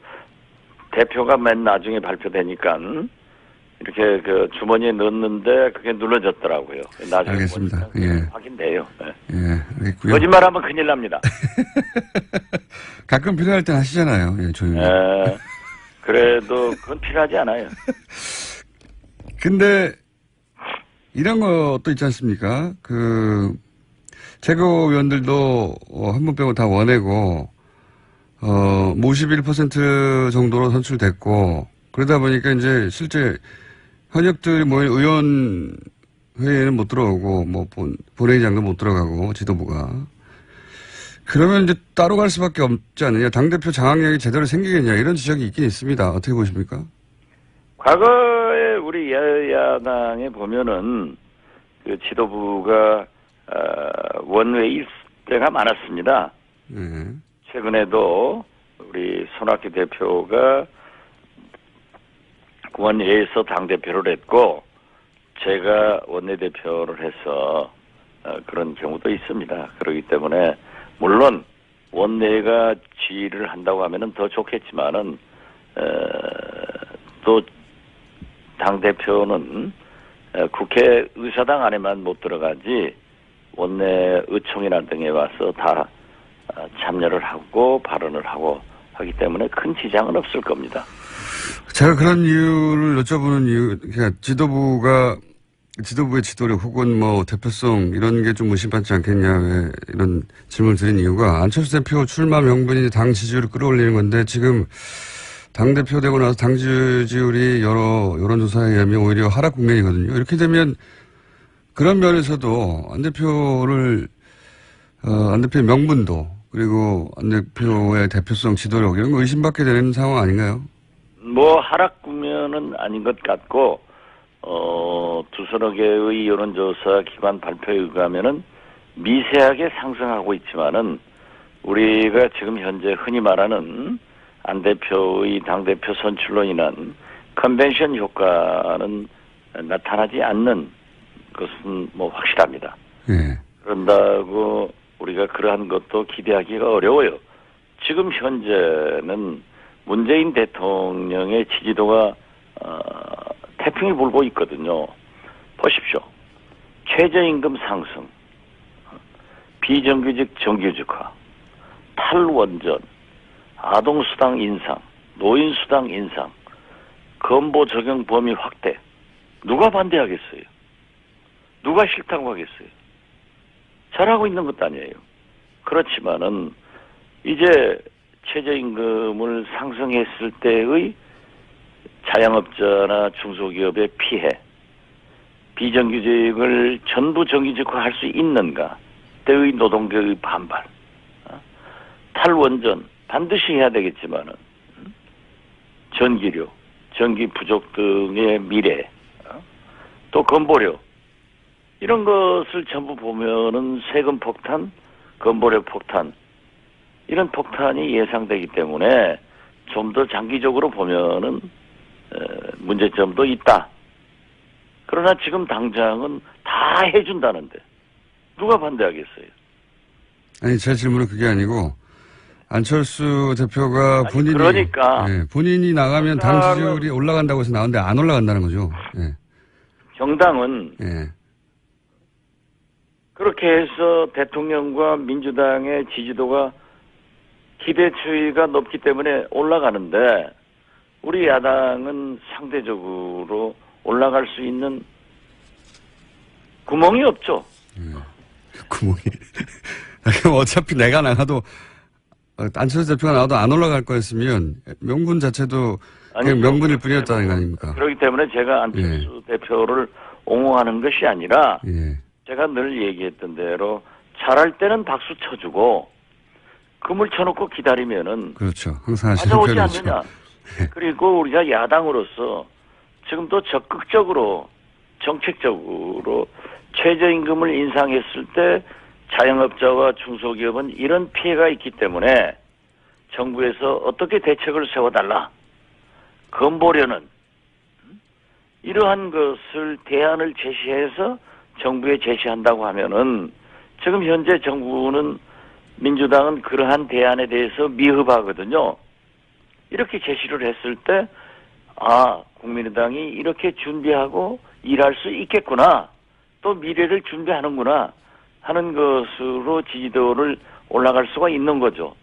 대표가 맨 나중에 발표되니까 이렇게 주머니에 넣었는데 그게 눌러졌더라고요. 나중에 알겠습니다. 예. 확인돼요. 네. 예, 알겠고요. 거짓말하면 큰일 납니다. 가끔 필요할 땐 하시잖아요. 예, 조용히. 그래도 그건 필요하지 않아요. 근데 이런 것도 있지 않습니까? 최고위원들도 한 분 빼고 다 원내고 51% 정도로 선출됐고 그러다 보니까 이제 실제 현역들이 모인 의원 회의에는 못 들어오고 본회의장도 못 들어가고 지도부가 그러면 이제 따로 갈 수밖에 없지 않느냐. 당대표 장악력이 제대로 생기겠냐 이런 지적이 있긴 있습니다. 어떻게 보십니까? 과거에 우리 여야당에 보면은 지도부가 원외일 때가 많았습니다. 네. 최근에도 우리 손학규 대표가 원외에서 당대표를 했고 제가 원내대표를 해서 그런 경우도 있습니다. 그렇기 때문에 물론 원내가 지휘를 한다고 하면은 더 좋겠지만은 또 당대표는 국회 의사당 안에만 못 들어가지 원내 의총이나 등에 와서 다 참여를 하고 발언을 하고 하기 때문에 큰 지장은 없을 겁니다. 제가 그런 이유를 여쭤보는 이유, 그러니까 지도부의 지도력 혹은 대표성 이런 게 좀 의심받지 않겠냐 왜 이런 질문을 드린 이유가 안철수 대표 출마 명분이 당 지지율을 끌어올리는 건데 지금 당대표 되고 나서 당 지지율이 여러 여론조사에 의하면 오히려 하락 국면이거든요. 이렇게 되면 그런 면에서도 안 대표의 명분도 그리고 안 대표의 대표성 지도력 이런 거 의심받게 되는 상황 아닌가요? 하락 국면은 아닌 것 같고 두서너 개의 여론조사 기관 발표에 의하면은 미세하게 상승하고 있지만은 우리가 지금 현재 흔히 말하는 안 대표의 당대표 선출로 인한 컨벤션 효과는 나타나지 않는 것은 확실합니다. 예. 그런다고 우리가 그러한 것도 기대하기가 어려워요. 지금 현재는 문재인 대통령의 지지도가 태풍이 불고 있거든요. 보십시오. 최저임금 상승, 비정규직 정규직화, 탈원전, 아동수당 인상, 노인수당 인상, 건보 적용 범위 확대. 누가 반대하겠어요? 누가 싫다고 하겠어요? 잘하고 있는 것도 아니에요. 그렇지만은 이제 최저임금을 상승했을 때의 자영업자나 중소기업의 피해, 비정규직을 전부 정규직화할 수 있는가 때의 노동계의 반발, 탈원전 반드시 해야 되겠지만은 전기료, 전기 부족 등의 미래, 또 건보료 이런 것을 전부 보면은 세금 폭탄, 건보료 폭탄 이런 폭탄이 예상되기 때문에 좀 더 장기적으로 보면은 문제점도 있다. 그러나 지금 당장은 다 해준다는데 누가 반대하겠어요? 아니, 제 질문은 그게 아니고, 안철수 대표가 본인이. 그러니까. 예, 본인이 나가면 당 지지율이 올라간다고 해서 나오는데 안 올라간다는 거죠. 예. 정당은 예. 그렇게 해서 대통령과 민주당의 지지도가 기대치가 높기 때문에 올라가는데 우리 야당은 상대적으로 올라갈 수 있는 구멍이 없죠. 구멍이. 그럼 어차피 내가 나가도, 안철수 대표가 나와도 안 올라갈 거였으면 명분 자체도 그냥 명분일 뿐이었다는 거 아닙니까? 그렇기 때문에 제가 안철수 대표를 옹호하는 것이 아니라 예. 제가 늘 얘기했던 대로 잘할 때는 박수 쳐주고 그물 쳐놓고 기다리면은 그렇죠. 항상 하시는 찾아오지 편이죠. 않느냐. 그리고 우리가 야당으로서 지금도 적극적으로 정책적으로 최저임금을 인상했을 때 자영업자와 중소기업은 이런 피해가 있기 때문에 정부에서 어떻게 대책을 세워달라. 건보료는 이러한 것을 대안을 제시해서 정부에 제시한다고 하면은 지금 현재 정부는 민주당은 그러한 대안에 대해서 미흡하거든요. 이렇게 제시를 했을 때 국민의당이 이렇게 준비하고 일할 수 있겠구나. 또 미래를 준비하는구나 하는 것으로 지지도를 올라갈 수가 있는 거죠.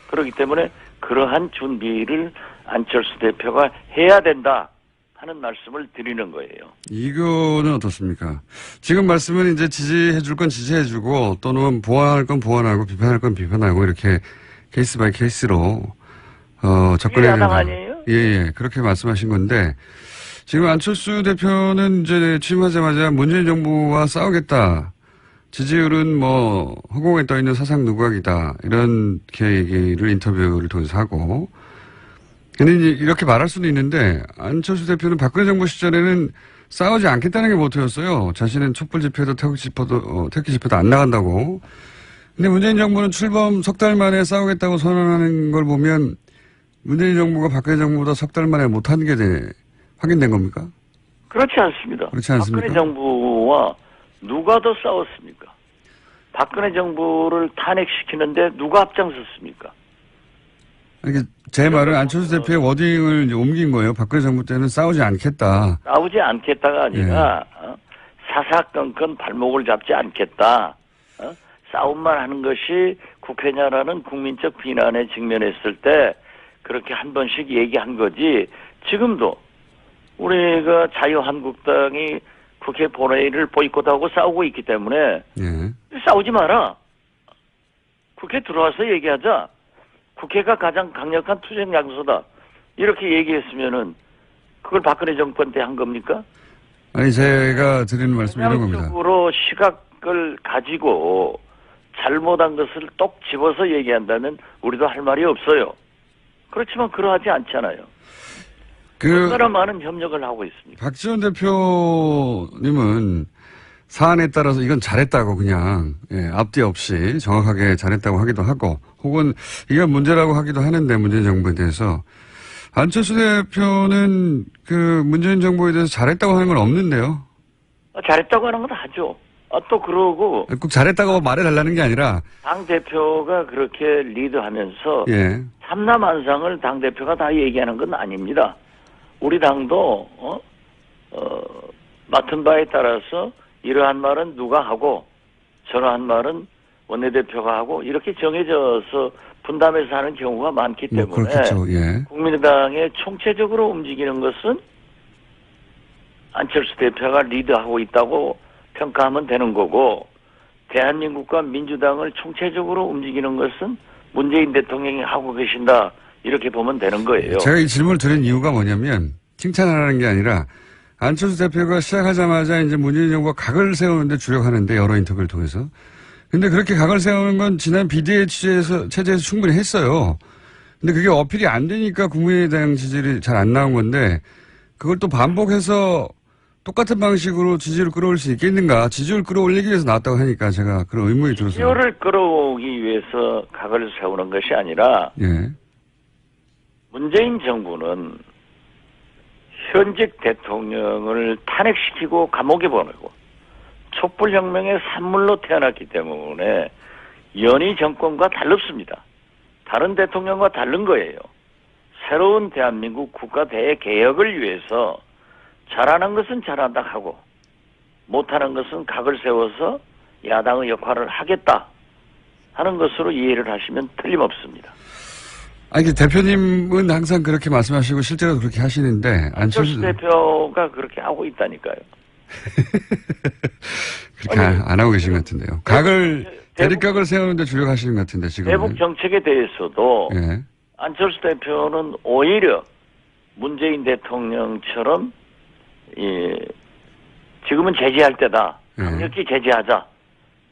그렇기 때문에 그러한 준비를 안철수 대표가 해야 된다 하는 말씀을 드리는 거예요. 이거는 어떻습니까? 지금 말씀은 이제 지지해 줄 건 지지해 주고 또는 보완할 건 보완하고 비판할 건 비판하고 이렇게 케이스 바이 케이스로 접근해야 된다. 야당 아니에요? 예. 그렇게 말씀하신 건데 지금 안철수 대표는 이제 취임하자마자 문재인 정부와 싸우겠다. 지지율은 뭐 허공에 떠 있는 사상 누각이다. 이렇게 얘기를 인터뷰를 통해서 하고. 근데 이제 이렇게 말할 수도 있는데 안철수 대표는 박근혜 정부 시절에는 싸우지 않겠다는 게 모토였어요. 자신은 촛불 집회도 태극기 집회도 안 나간다고. 근데 문재인 정부는 출범 석 달 만에 싸우겠다고 선언하는 걸 보면 문재인 정부가 박근혜 정부보다 석 달 만에 못한 게 확인된 겁니까? 그렇지 않습니다. 그렇지 않습니까? 박근혜 정부와 누가 더 싸웠습니까? 박근혜 정부를 탄핵시키는데 누가 앞장섰습니까? 이게 제 말은 안철수 대표의 워딩을 이제 옮긴 거예요. 박근혜 정부 때는 싸우지 않겠다. 싸우지 않겠다가 아니라 사사건건 발목을 잡지 않겠다. 싸움만 하는 것이 국회냐라는 국민적 비난에 직면했을 때 그렇게 한 번씩 얘기한 거지. 지금도 우리가 자유한국당이 국회 본회의를 보이콧하고 싸우고 있기 때문에 예. 싸우지 마라. 국회 들어와서 얘기하자. 국회가 가장 강력한 투쟁 장소다. 이렇게 얘기했으면은 그걸 박근혜 정권 때 한 겁니까? 아니 제가 드리는 말씀은 이런 겁니다. 양쪽으로 시각을 가지고 잘못한 것을 똑 집어서 얘기한다면 우리도 할 말이 없어요. 그렇지만 그러하지 않잖아요. 얼마나 많은 협력을 하고 있습니다. 박지원 대표님은 사안에 따라서 이건 잘했다고 그냥 앞뒤 없이 정확하게 잘했다고 하기도 하고 혹은 이건 문제라고 하기도 하는데 문재인 정부에 대해서 안철수 대표는 그 문재인 정부에 대해서 잘했다고 하는 건 없는데요. 잘했다고 하는 건 하죠. 또 그러고 꼭 잘했다고 말해달라는 게 아니라 당 대표가 그렇게 리드하면서 예. 삼라만상을 당 대표가 다 얘기하는 건 아닙니다. 우리 당도 맡은 바에 따라서 이러한 말은 누가 하고 저러한 말은 원내대표가 하고 이렇게 정해져서 분담해서 하는 경우가 많기 때문에 그렇겠죠. 예. 국민의당에 총체적으로 움직이는 것은 안철수 대표가 리드하고 있다고 평가하면 되는 거고 대한민국과 민주당을 총체적으로 움직이는 것은 문재인 대통령이 하고 계신다 이렇게 보면 되는 거예요. 제가 이 질문을 드린 이유가 뭐냐면 칭찬하라는 게 아니라 안철수 대표가 시작하자마자 이제 문재인 정부가 각을 세우는데 주력하는데 여러 인터뷰를 통해서. 근데 그렇게 각을 세우는 건 지난 비대위 체제에서 충분히 했어요. 근데 그게 어필이 안 되니까 국민의당 지지율이 잘 안 나온 건데 그걸 또 반복해서 똑같은 방식으로 지지율을 끌어올 수 있겠는가. 지지율 끌어올리기 위해서 나왔다고 하니까 제가 그런 의문이 들어서. 지지율을 끌어오기 세우기 위해서 각을 세우는 것이 아니라 예. 문재인 정부는 현직 대통령을 탄핵시키고 감옥에 보내고 촛불혁명의 산물로 태어났기 때문에 연희 정권과 다릅니다. 다른 대통령과 다른 거예요. 새로운 대한민국 국가 대개혁을 위해서 잘하는 것은 잘한다 하고 못하는 것은 각을 세워서 야당의 역할을 하겠다 하는 것으로 이해를 하시면 틀림없습니다. 아니, 대표님은 항상 그렇게 말씀하시고 실제로 그렇게 하시는데 안철수 대표가 그렇게 하고 있다니까요. 그렇게 안 하고 계신 것 같은데요. 대립각을 세우는데 주력하시는 것 같은데 지금. 대북 정책에 대해서도 예. 안철수 대표는 오히려 문재인 대통령처럼 지금은 제재할 때다. 강력히 제재하자.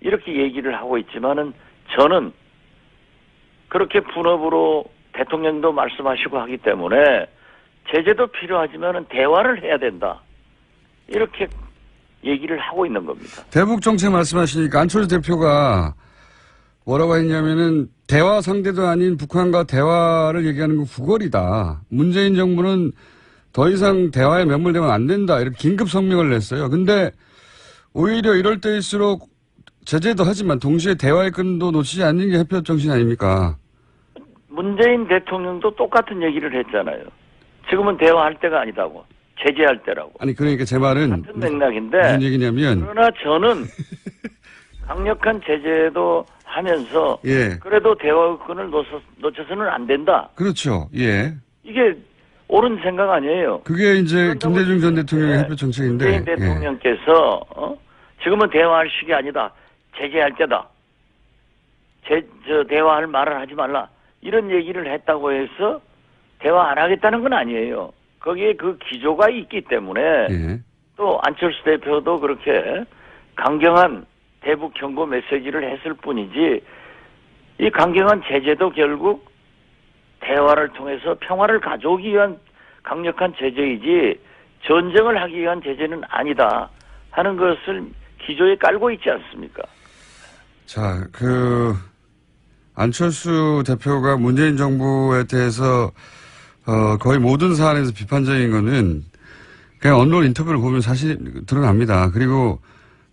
이렇게 얘기를 하고 있지만은 저는 그렇게 분업으로 대통령도 말씀하시고 하기 때문에 제재도 필요하지만은 대화를 해야 된다. 이렇게 얘기를 하고 있는 겁니다. 대북 정책 말씀하시니까 안철수 대표가 뭐라고 했냐면은 대화 상대도 아닌 북한과 대화를 얘기하는 건 구걸이다. 문재인 정부는 더 이상 대화에 매몰되면 안 된다. 이렇게 긴급 성명을 냈어요. 근데 오히려 이럴 때일수록 제재도 하지만 동시에 대화의 끈도 놓치지 않는 게 해표 정신 아닙니까? 문재인 대통령도 똑같은 얘기를 했잖아요. 지금은 대화할 때가 아니다고. 제재할 때라고. 아니 그러니까 제 말은 같은 맥락인데 무슨 얘기냐면 그러나 저는 강력한 제재도 하면서 예. 그래도 대화권을 놓쳐서는 안 된다. 그렇죠. 예. 이게 옳은 생각 아니에요. 그게 이제 김대중 전 대통령의 해표 정책인데 문재인 대통령께서 지금은 대화할 시기 아니다. 제재할 때다. 대화할 말을 하지 말라. 이런 얘기를 했다고 해서 대화 안 하겠다는 건 아니에요. 거기에 그 기조가 있기 때문에 예. 또 안철수 대표도 그렇게 강경한 대북 경고 메시지를 했을 뿐이지 이 강경한 제재도 결국 대화를 통해서 평화를 가져오기 위한 강력한 제재이지 전쟁을 하기 위한 제재는 아니다 하는 것을 기조에 깔고 있지 않습니까? 자, 안철수 대표가 문재인 정부에 대해서 거의 모든 사안에서 비판적인 거는 그냥 언론 인터뷰를 보면 사실 드러납니다. 그리고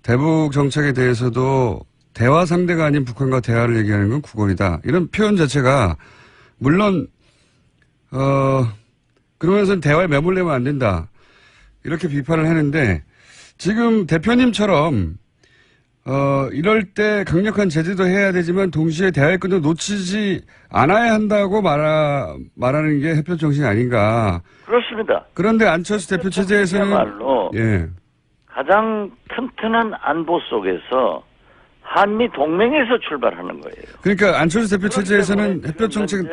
대북 정책에 대해서도 대화 상대가 아닌 북한과 대화를 얘기하는 건 구걸이다. 이런 표현 자체가 물론 그러면서 대화에 매몰되면 안 된다. 이렇게 비판을 하는데 지금 대표님처럼 이럴 때 강력한 제재도 해야 되지만 동시에 대화의 끈도 놓치지 않아야 한다고 말하는 게 해표 정신이 아닌가. 그렇습니다. 그런데 안철수 대표 체제에서는 말로 예. 가장 튼튼한 안보 속에서 한미 동맹에서 출발하는 거예요. 그러니까 안철수 대표 체제에서는 해표 정책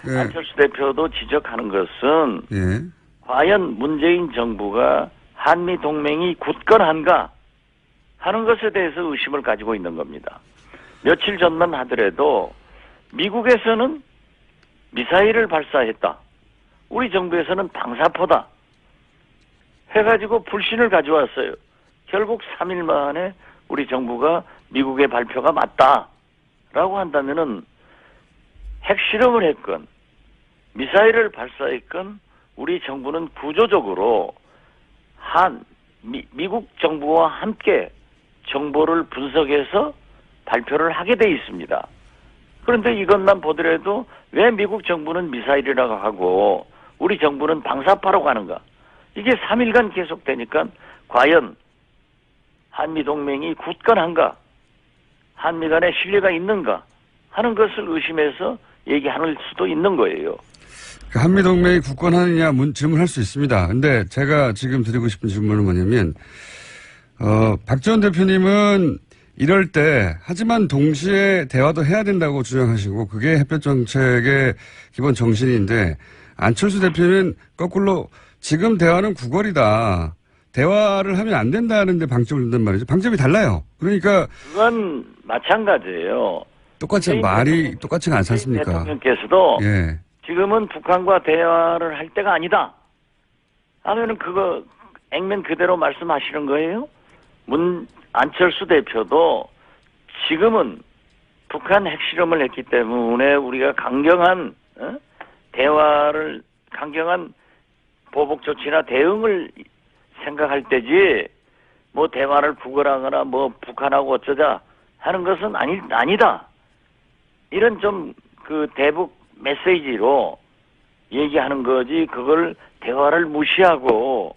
예. 안철수 대표도 지적하는 것은 예. 과연 문재인 정부가 한미 동맹이 굳건한가 하는 것에 대해서 의심을 가지고 있는 겁니다. 며칠 전만 하더라도 미국에서는 미사일을 발사했다. 우리 정부에서는 방사포다. 해가지고 불신을 가져왔어요. 결국 3일 만에 우리 정부가 미국의 발표가 맞다라고 한다면은 핵실험을 했건 미사일을 발사했건 우리 정부는 구조적으로 미국 정부와 함께 정보를 분석해서 발표를 하게 돼 있습니다. 그런데 이것만 보더라도 왜 미국 정부는 미사일이라고 하고 우리 정부는 방사파라고 하는가? 이게 3일간 계속되니까 과연 한미동맹이 굳건한가? 한미 간에 신뢰가 있는가? 하는 것을 의심해서 얘기할 수도 있는 거예요. 한미동맹이 굳건하느냐 질문할 수 있습니다. 근데 제가 지금 드리고 싶은 질문은 뭐냐면 박지원 대표님은 이럴 때 하지만 동시에 대화도 해야 된다고 주장하시고 그게 햇볕 정책의 기본 정신인데 안철수 대표는 거꾸로 지금 대화는 구걸이다. 대화를 하면 안 된다는데 방점을 둔단 말이죠. 방점이 달라요. 그러니까 그건 마찬가지예요. 똑같이 말이 똑같지가 않지 않습니까? 대통령께서도 예. 지금은 북한과 대화를 할 때가 아니다. 하면은 그거 액면 그대로 말씀하시는 거예요? 안철수 대표도 지금은 북한 핵실험을 했기 때문에 우리가 강경한 강경한 보복 조치나 대응을 생각할 때지 뭐 대화를 구걸하거나 뭐 북한하고 어쩌자 하는 것은 아니다. 이런 좀 그 대북 메시지로 얘기하는 거지 그걸 대화를 무시하고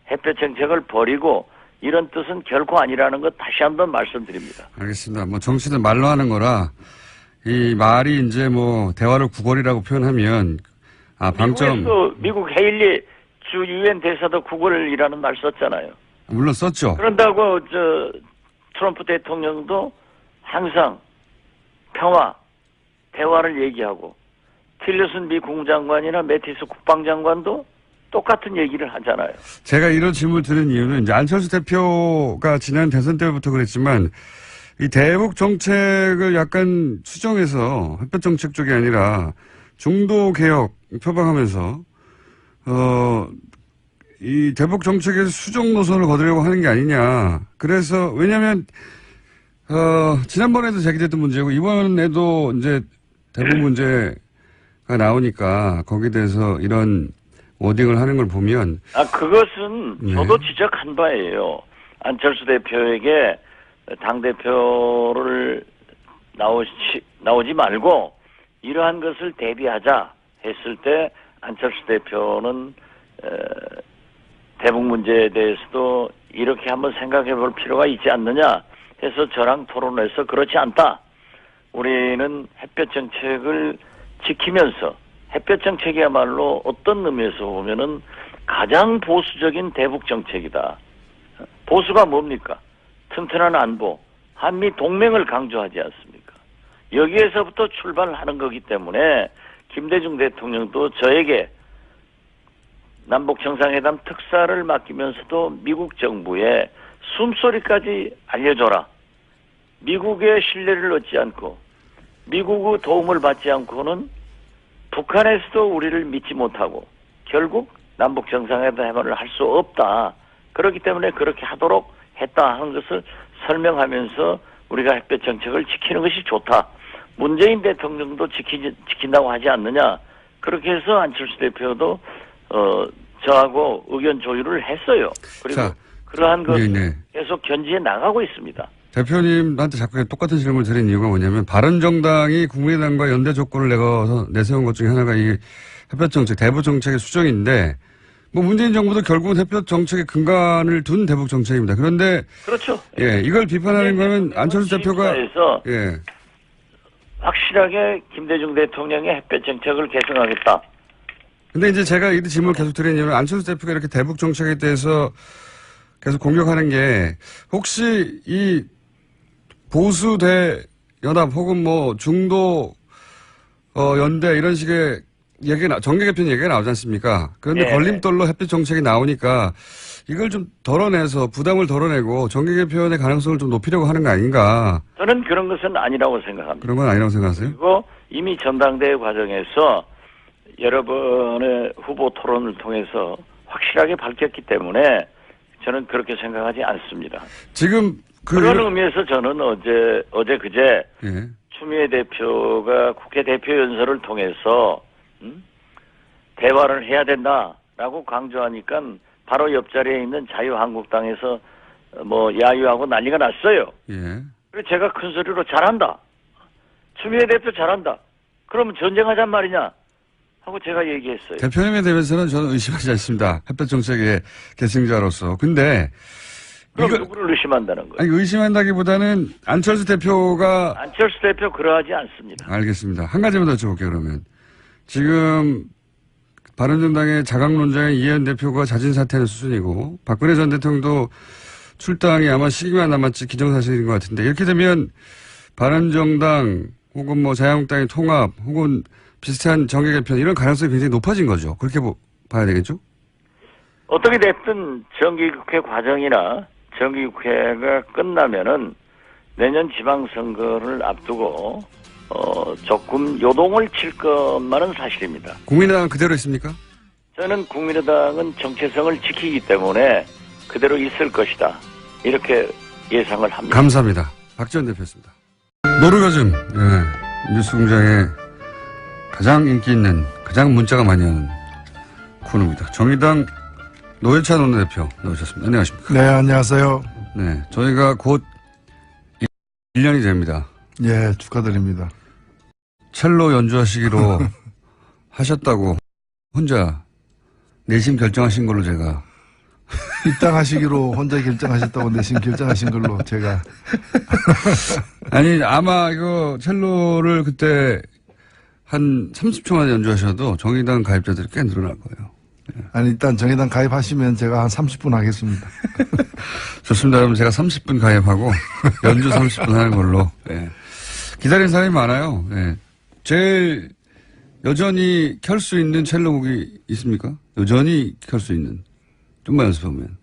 햇볕 정책을 버리고 이런 뜻은 결코 아니라는 것 다시 한번 말씀드립니다. 알겠습니다. 뭐 정치는 말로 하는 거라 이 말이 이제 뭐 대화를 구걸이라고 표현하면 방점. 미국에서 미국 헤일리 주 유엔 대사도 구걸이라는 말 썼잖아요. 물론 썼죠. 그런다고 트럼프 대통령도 항상 평화, 대화를 얘기하고 틸러슨 미 국무장관이나 매티스 국방장관도 똑같은 얘기를 하잖아요. 제가 이런 질문을 드린 이유는 이제 안철수 대표가 지난 대선 때부터 그랬지만 이 대북 정책을 약간 수정해서 햇볕 정책 쪽이 아니라 중도 개혁 표방하면서 이 대북 정책에서 수정 노선을 거두려고 하는 게 아니냐. 그래서 왜냐하면 지난번에도 제기됐던 문제고 이번에도 이제 대북 문제가 나오니까 거기에 대해서 이런 워딩을 하는 걸 보면 그것은 저도 지적한 바예요. 안철수 대표에게 당대표를 나오지 말고 이러한 것을 대비하자 했을 때 안철수 대표는 대북 문제에 대해서도 이렇게 한번 생각해 볼 필요가 있지 않느냐 해서 저랑 토론해서 그렇지 않다. 우리는 햇볕 정책을 지키면서 햇볕 정책이야말로 어떤 의미에서 보면은 가장 보수적인 대북 정책이다. 보수가 뭡니까? 튼튼한 안보, 한미 동맹을 강조하지 않습니까? 여기에서부터 출발하는 거기 때문에 김대중 대통령도 저에게 남북 정상회담 특사를 맡기면서도 미국 정부에 숨소리까지 알려줘라. 미국의 신뢰를 얻지 않고 미국의 도움을 받지 않고는 북한에서도 우리를 믿지 못하고 결국 남북 정상회담을 할 수 없다. 그렇기 때문에 그렇게 하도록 했다 하는 것을 설명하면서 우리가 햇볕 정책을 지키는 것이 좋다. 문재인 대통령도 지킨다고 하지 않느냐. 그렇게 해서 안철수 대표도 저하고 의견 조율을 했어요. 그리고 그러한 것을 계속 견지해 나가고 있습니다. 대표님한테 자꾸 똑같은 질문을 드린 이유가 뭐냐면 바른정당이 국민의당과 연대 조건을 내세운 것 중에 하나가 이 햇볕 정책, 대북 정책의 수정인데 뭐 문재인 정부도 결국은 햇볕 정책의 근간을 둔 대북 정책입니다. 그런데 그렇죠. 예, 이걸 비판하는 거는 안철수 대표가 확실하게 김대중 대통령의 햇볕 정책을 개선하겠다. 근데 이제 제가 이 질문을 계속 드린 이유는 안철수 대표가 이렇게 대북 정책에 대해서 계속 공격하는 게 혹시 이 보수 대연합 혹은 뭐 중도 연대 이런 식의 정계 개편 얘기가 나오지 않습니까? 그런데 걸림돌로 햇빛 정책이 나오니까 이걸 좀 덜어내서 부담을 덜어내고 정계 개편의 가능성을 좀 높이려고 하는 거 아닌가? 저는 그런 것은 아니라고 생각합니다. 그런 건 아니라고 생각하세요? 그리고 이미 전당대회 과정에서 여러 번의 후보 토론을 통해서 확실하게 밝혔기 때문에 저는 그렇게 생각하지 않습니다. 지금 그런 의미에서 저는 어제 그제 추미애 대표가 국회 대표 연설을 통해서 대화를 해야 된다라고 강조하니까 바로 옆자리에 있는 자유한국당에서 뭐 야유하고 난리가 났어요. 그래서 제가 큰 소리로 잘한다. 추미애 대표 잘한다. 그러면 전쟁하잔 말이냐 하고 제가 얘기했어요. 대표님에 대해서는 저는 의심하지 않습니다. 햇볕 정책의 계승자로서. 근데 그럼 누구를 의심한다는 거예요? 아니, 의심한다기보다는 안철수 대표 그러하지 않습니다. 알겠습니다. 한 가지만 더 여쭤볼게요, 그러면. 지금 바른정당의 자강론자인 이해한 대표가 자진 사퇴하는 수준이고 박근혜 전 대통령도 출당이 아마 시기만 남았지 기정사실인 것 같은데 이렇게 되면 바른정당 혹은 뭐 자유한국당의 통합 혹은 비슷한 정계 개편 이런 가능성이 굉장히 높아진 거죠. 그렇게 봐야 되겠죠? 어떻게 됐든 정기국회 과정이나 정기국회가 끝나면은 내년 지방선거를 앞두고 조금 요동을 칠 것만은 사실입니다. 국민의당은 그대로 있습니까? 저는 국민의당은 정체성을 지키기 때문에 그대로 있을 것이다. 이렇게 예상을 합니다. 감사합니다. 박지원 대표였습니다. 노르가즘, 예. 뉴스공장에 가장 인기 있는, 가장 문자가 많이 오는 코너입니다. 정의당 노회찬 원내대표 나오셨습니다. 안녕하십니까. 네, 안녕하세요. 네. 저희가 곧 1년이 됩니다. 예, 축하드립니다. 첼로 연주하시기로 하셨다고 혼자 내심 결정하신 걸로 제가. 입당하시기로 혼자 결정하셨다고 내심 결정하신 걸로 제가. 아니, 아마 이거 첼로를 그때 한 30초만 연주하셔도 정의당 가입자들이 꽤 늘어날 거예요. 아니, 일단 정의당 가입하시면 제가 한 30분 하겠습니다. 좋습니다. 그럼 제가 30분 가입하고 연주 30분 하는 걸로. 예. 기다리는 사람이 많아요. 예. 제일 여전히 켤 수 있는 첼로 곡이 있습니까? 여전히 켤 수 있는. 좀만 연습하면.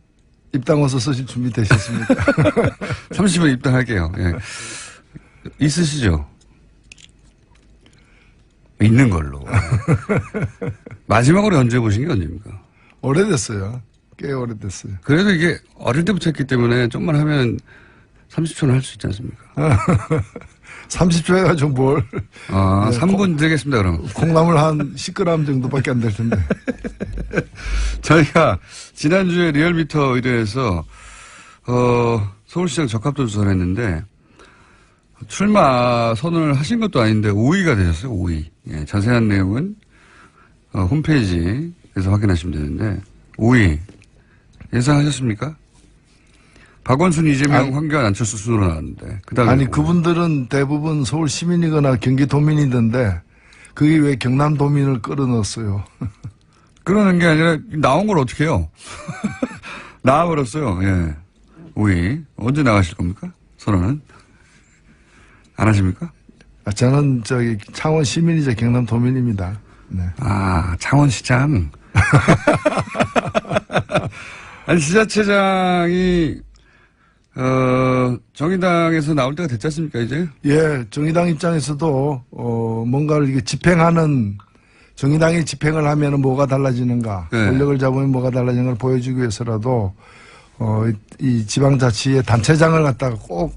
입당어서 쓰실 준비 되셨습니까? 30분 입당할게요. 예. 있으시죠? 있는 걸로. 마지막으로 연주해 보신 게 언제입니까? 오래됐어요. 꽤 오래됐어요. 그래도 이게 어릴 때부터 했기 때문에 좀만 하면 30초는 할 수 있지 않습니까? 30초 해가지고 뭘. 아, 네, 3분 되겠습니다, 그럼. 콩나물 한 10g 정도밖에 안 될 텐데. 저희가 지난주에 리얼미터 의뢰에서, 서울시장 적합도 조사를 했는데, 출마 선언을 하신 것도 아닌데 5위가 되셨어요, 5위. 예, 자세한 내용은, 홈페이지에서 확인하시면 되는데, 5위. 예상하셨습니까? 박원순, 이재명, 황교안, 안철수 순으로 나왔는데. 그다음에 아니, 뭐. 그분들은 대부분 서울 시민이거나 경기도민이던데, 그게 왜 경남도민을 끌어넣었어요? 그러는 게 아니라 나온 걸 어떻게 해요? 나와버렸어요. 예. 5위. 언제 나가실 겁니까? 선언은? 안 하십니까? 저는 창원 시민이자 경남도민입니다. 네. 아, 창원시장. 아니, 지자체장이, 정의당에서 나올 때가 됐지 않습니까, 이제? 예, 정의당 입장에서도, 뭔가를 이게 집행하는, 정의당이 집행을 하면 뭐가 달라지는가, 네. 권력을 잡으면 뭐가 달라지는 걸 보여주기 위해서라도, 이 지방자치의 단체장을 갖다가 꼭,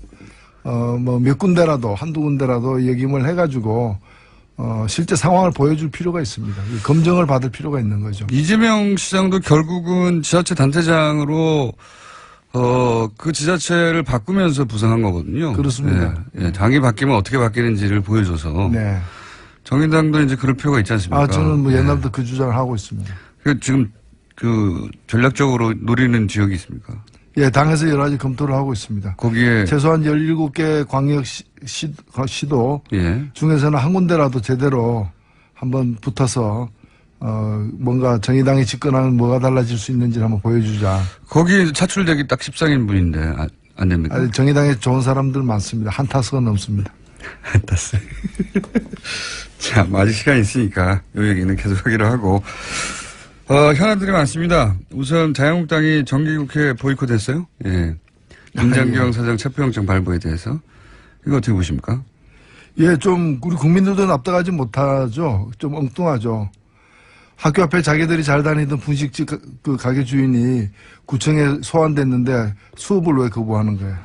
몇 군데라도, 한두 군데라도 역임을 해가지고, 실제 상황을 보여줄 필요가 있습니다. 검증을 받을 필요가 있는 거죠. 이재명 시장도 결국은 지자체 단체장으로, 그 지자체를 바꾸면서 부상한 거거든요. 그렇습니다. 예, 예, 당이 바뀌면 어떻게 바뀌는지를 보여줘서. 네. 정의당도 이제 그럴 필요가 있지 않습니까? 아, 저는 뭐 예. 옛날부터 그 주장을 하고 있습니다. 지금 전략적으로 노리는 지역이 있습니까? 예, 당에서 여러 가지 검토를 하고 있습니다. 거기에. 최소한 17개 광역시도 예. 중에서는 한 군데라도 제대로 한번 붙어서 뭔가 정의당이 집권하면 뭐가 달라질 수 있는지를 한번 보여주자. 거기 차출되기 딱 14인분인데 안 됩니까? 아니, 정의당에 좋은 사람들 많습니다. 한 타수가 넘습니다. 안 땄어요. 자, 아직 시간이 있으니까 이 얘기는 계속하기로 하고 현안들이 많습니다. 우선 자유한국당이 정기국회 보이콧했어요. 예. 김장경 사장 체포영장 발부에 대해서 이거 어떻게 보십니까? 예, 좀 우리 국민들도 납득하지 못하죠. 좀 엉뚱하죠. 학교 앞에 자기들이 잘 다니던 분식집 그 가게 주인이 구청에 소환됐는데 수업을 왜 거부하는 거예요?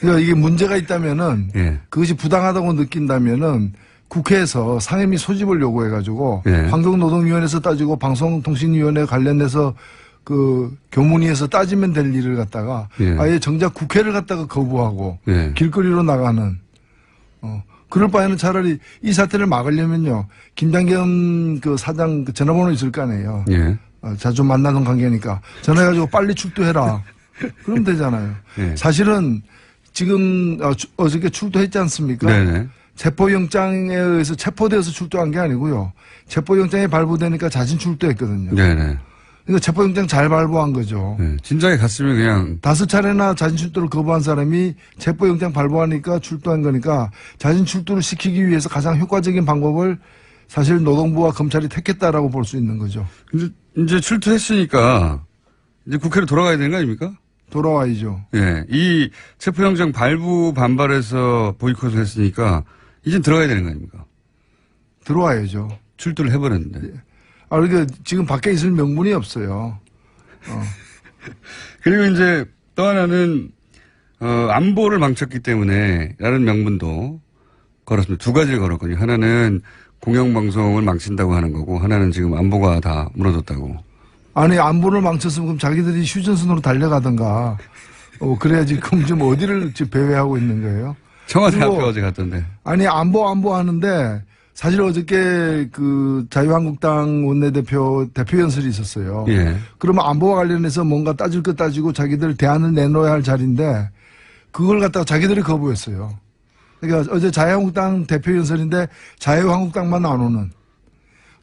그러니까 이게 문제가 있다면은 예. 그것이 부당하다고 느낀다면은 국회에서 상임위 소집을 요구해가지고 예. 환경노동위원회에서 따지고 방송통신위원회 관련해서 그 교문위에서 따지면 될 일을 갖다가 예. 아예 정작 국회를 갖다가 거부하고 예. 길거리로 나가는 그럴 바에는 차라리 이 사태를 막으려면요 김장겸 그 사장 그 전화번호 있을 거 아니에요. 예. 자주 만나던 관계니까 전화해가지고 빨리 출두해라. 그러면 되잖아요. 예. 사실은 지금 어저께 출두했지 않습니까? 네네. 체포영장에 의해서 체포되어서 출두한 게 아니고요. 체포영장이 발부되니까 자진 출두했거든요. 네네. 그러니까 체포영장 잘 발부한 거죠. 네. 진작에 갔으면 그냥 5차례나 자진 출두를 거부한 사람이 체포영장 발부하니까 출두한 거니까 자진 출두를 시키기 위해서 가장 효과적인 방법을 사실 노동부와 검찰이 택했다라고 볼 수 있는 거죠. 이제 출두했으니까 이제 국회로 돌아가야 되는 거 아닙니까? 돌아와야죠. 예. 이 체포영장 발부 반발해서 보이콧을 했으니까 이제 들어가야 되는 거 아닙니까? 들어와야죠. 출두를 해버렸는데. 그러니까 지금 밖에 있을 명분이 없어요. 그리고 이제 또 하나는 안보를 망쳤기 때문에 라는 명분도 걸었습니다. 두 가지를 걸었거든요. 하나는 공영방송을 망친다고 하는 거고 하나는 지금 안보가 다 무너졌다고. 아니 안보를 망쳤으면 그럼 자기들이 휴전선으로 달려가든가 그래야 지금 좀 어디를 지금 배회하고 있는 거예요? 청와대 그리고 앞에 어제 갔던데. 아니 안보 하는데 사실 어저께 그 자유한국당 원내대표 연설이 있었어요. 예. 그러면 안보와 관련해서 뭔가 따질 것 따지고 자기들 대안을 내놓아야 할 자리인데 그걸 갖다가 자기들이 거부했어요. 그러니까 어제 자유한국당 대표 연설인데 자유한국당만 안 오는.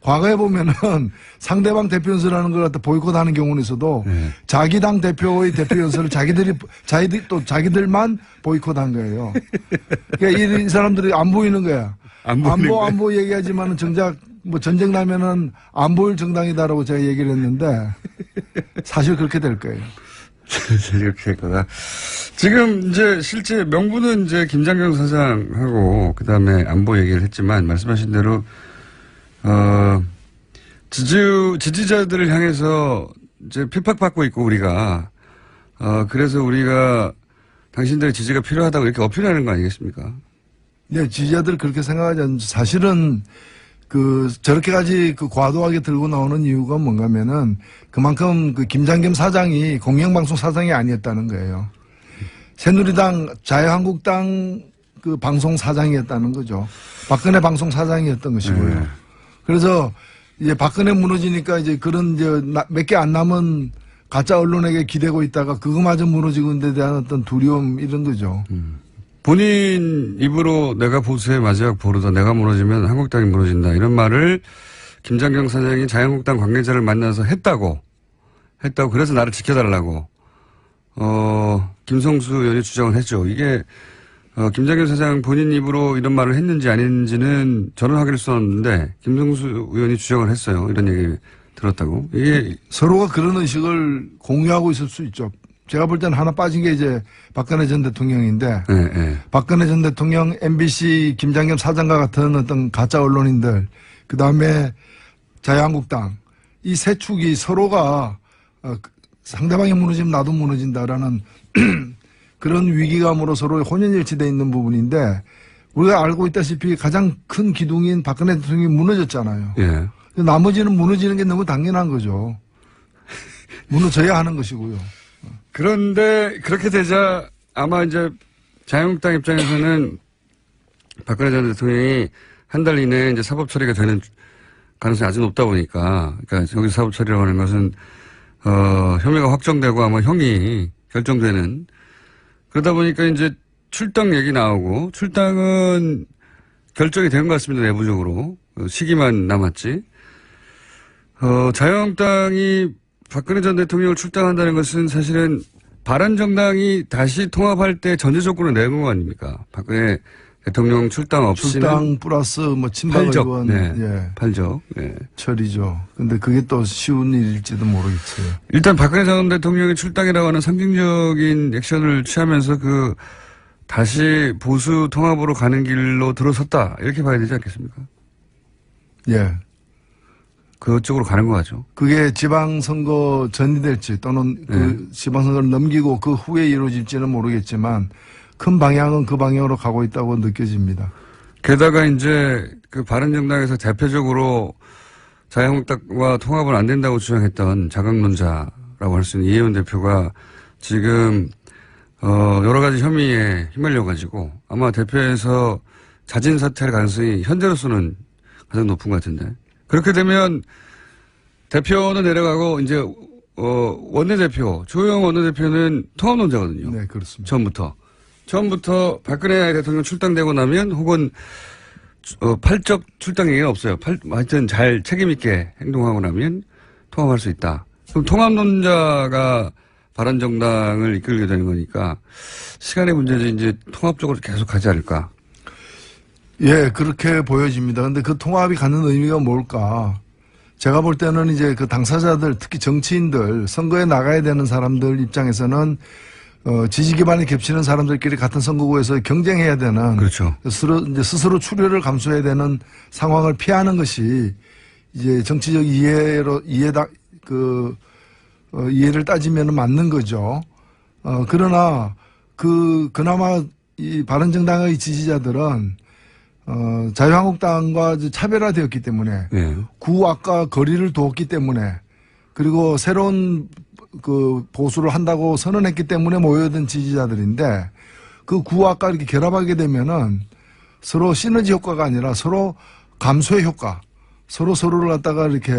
과거에 보면은 상대방 대표 연설하는 걸 갖다 보이콧하는 경우는 있어도 자기 당 대표의 대표 연설을 자기들만 보이콧한 거예요. 그러니까 이 사람들이 안 보이는 거야. 안보 얘기하지만은 정작 뭐 전쟁 나면은 안 보일 정당이다라고 제가 얘기를 했는데 사실 그렇게 될 거예요. 이렇게 했구나. 지금 이제 실제 명분은 이제 김장경 사장하고 그다음에 안보 얘기를 했지만 말씀하신 대로 지지자들을 향해서 이제 핍박받고 있고 우리가 그래서 우리가 당신들의 지지가 필요하다고 이렇게 어필하는 거 아니겠습니까? 네, 지지자들 그렇게 생각하지 않는데 사실은 저렇게까지 과도하게 들고 나오는 이유가 뭔가면은 그만큼 김장겸 사장이 공영방송 사장이 아니었다는 거예요. 새누리당, 자유한국당 방송 사장이었다는 거죠. 박근혜 방송 사장이었던 것이고요. 그래서 이제 박근혜 무너지니까 이제 그런 몇 개 안 남은 가짜 언론에게 기대고 있다가 그거마저 무너지는 데 대한 어떤 두려움 이런 거죠. 본인 입으로 내가 보수의 마지막 보루다. 내가 무너지면 한국당이 무너진다. 이런 말을 김장경 사장이 자유한국당 관계자를 만나서 했다고. 그래서 나를 지켜달라고. 김성수 의원이 주장을 했죠. 이게 김장경 사장 본인 입으로 이런 말을 했는지 아닌지는 저는 확인할 수 없는데 김성수 의원이 주장을 했어요. 이런 얘기 들었다고. 이게 서로가 그런 의식을 공유하고 있을 수 있죠. 제가 볼 때는 하나 빠진 게 이제 박근혜 전 대통령인데 박근혜 전 대통령, MBC 김장겸 사장과 같은 어떤 가짜 언론인들 그다음에 자유한국당 이 세 축이 서로가 상대방이 무너지면 나도 무너진다라는 그런 위기감으로 서로 혼연일치되어 있는 부분인데 우리가 알고 있다시피 가장 큰 기둥인 박근혜 대통령이 무너졌잖아요. 예. 나머지는 무너지는 게 너무 당연한 거죠. 무너져야 하는 것이고요. 그런데 그렇게 되자 아마 이제 자유한국당 입장에서는 박근혜 전 대통령이 한 달 이내에 이제 사법 처리가 되는 가능성이 아주 높다 보니까 그러니까 여기서 사법 처리라고 하는 것은 혐의가 확정되고 아마 형이 결정되는 그러다 보니까 이제 출당 얘기 나오고 출당은 결정이 된 것 같습니다. 내부적으로. 시기만 남았지. 자유한국당이 박근혜 전 대통령을 출당한다는 것은 사실은 바른정당이 다시 통합할 때 전제 조건을 내는 거 아닙니까? 박근혜 대통령 출당 없이는. 출당 플러스 뭐 친박 의원. 네. 예. 팔적. 네. 처리죠. 근데 그게 또 쉬운 일일지도 모르겠어요. 일단 박근혜 전 대통령이 출당이라고 하는 상징적인 액션을 취하면서 다시 보수 통합으로 가는 길로 들어섰다. 이렇게 봐야 되지 않겠습니까? 예. 그쪽으로 가는 거 같죠. 그게 지방선거 전이 될지 또는 그 지방선거를 넘기고 그 후에 이루어질지는 모르겠지만 큰 방향은 그 방향으로 가고 있다고 느껴집니다. 게다가 이제 바른정당에서 대표적으로 자유한국당과 통합은 안 된다고 주장했던 자강론자라고 할 수 있는 이혜원 대표가 지금 여러 가지 혐의에 휘말려가지고 아마 대표에서 자진 사퇴할 가능성이 현재로서는 가장 높은 것 같은데 그렇게 되면 대표는 내려가고 이제 원내대표 조영 원내대표는 통합론자거든요. 네, 그렇습니다. 처음부터 박근혜 대통령 출당되고 나면 혹은 팔적 출당 얘기는 없어요. 하여튼 잘 책임 있게 행동하고 나면 통합할 수 있다. 그럼 통합론자가 바른정당을 이끌게 되는 거니까 시간의 문제지 이제 통합 쪽으로 계속 가지 않을까. 예, 그렇게 보여집니다. 근데 그 통합이 갖는 의미가 뭘까? 제가 볼 때는 이제 그 당사자들, 특히 정치인들, 선거에 나가야 되는 사람들 입장에서는 지지 기반이 겹치는 사람들끼리 같은 선거구에서 경쟁해야 되는. 그렇죠. 스스로 출혈을 감수해야 되는 상황을 피하는 것이 이제 정치적 이해를 따지면 맞는 거죠. 그러나 그나마 이 바른정당의 지지자들은 자유한국당과 차별화되었기 때문에 예. 구악과 거리를 두었기 때문에 그리고 새로운 그 보수를 한다고 선언했기 때문에 모여든 지지자들인데 그 구악과 이렇게 결합하게 되면은 서로 시너지 효과가 아니라 서로 감소의 효과, 서로를 갖다가 이렇게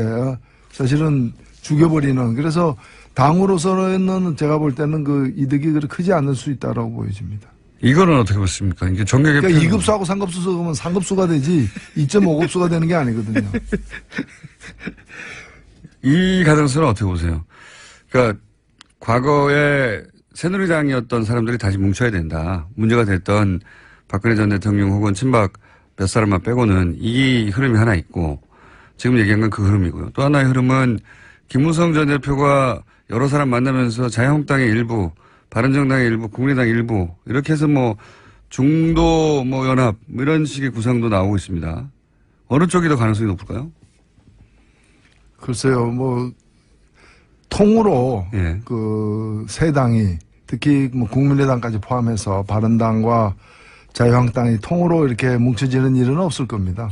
사실은 죽여버리는 그래서 당으로서는 제가 볼 때는 그 이득이 그렇게 크지 않을 수 있다라고 보여집니다. 이거는 어떻게 보십니까? 이게 정계 개편. 그러니까 2급수하고 3급수 그러면 3급수가 되지 2.5급수가 되는 게 아니거든요. 이 가능성은 어떻게 보세요? 그러니까 과거에 새누리당이었던 사람들이 다시 뭉쳐야 된다. 문제가 됐던 박근혜 전 대통령 혹은 친박 몇 사람만 빼고는 이 흐름이 하나 있고 지금 얘기한 건 그 흐름이고요. 또 하나의 흐름은 김무성 전 대표가 여러 사람 만나면서 자유한국당의 일부, 바른정당의 일부, 국민의당 일부 이렇게 해서 뭐 중도 뭐 연합 뭐 이런 식의 구상도 나오고 있습니다. 어느 쪽이 더 가능성이 높을까요? 글쎄요, 뭐 통으로 예. 그 세 당이 특히 뭐 국민의당까지 포함해서 바른당과 자유한국당이 통으로 이렇게 뭉쳐지는 일은 없을 겁니다.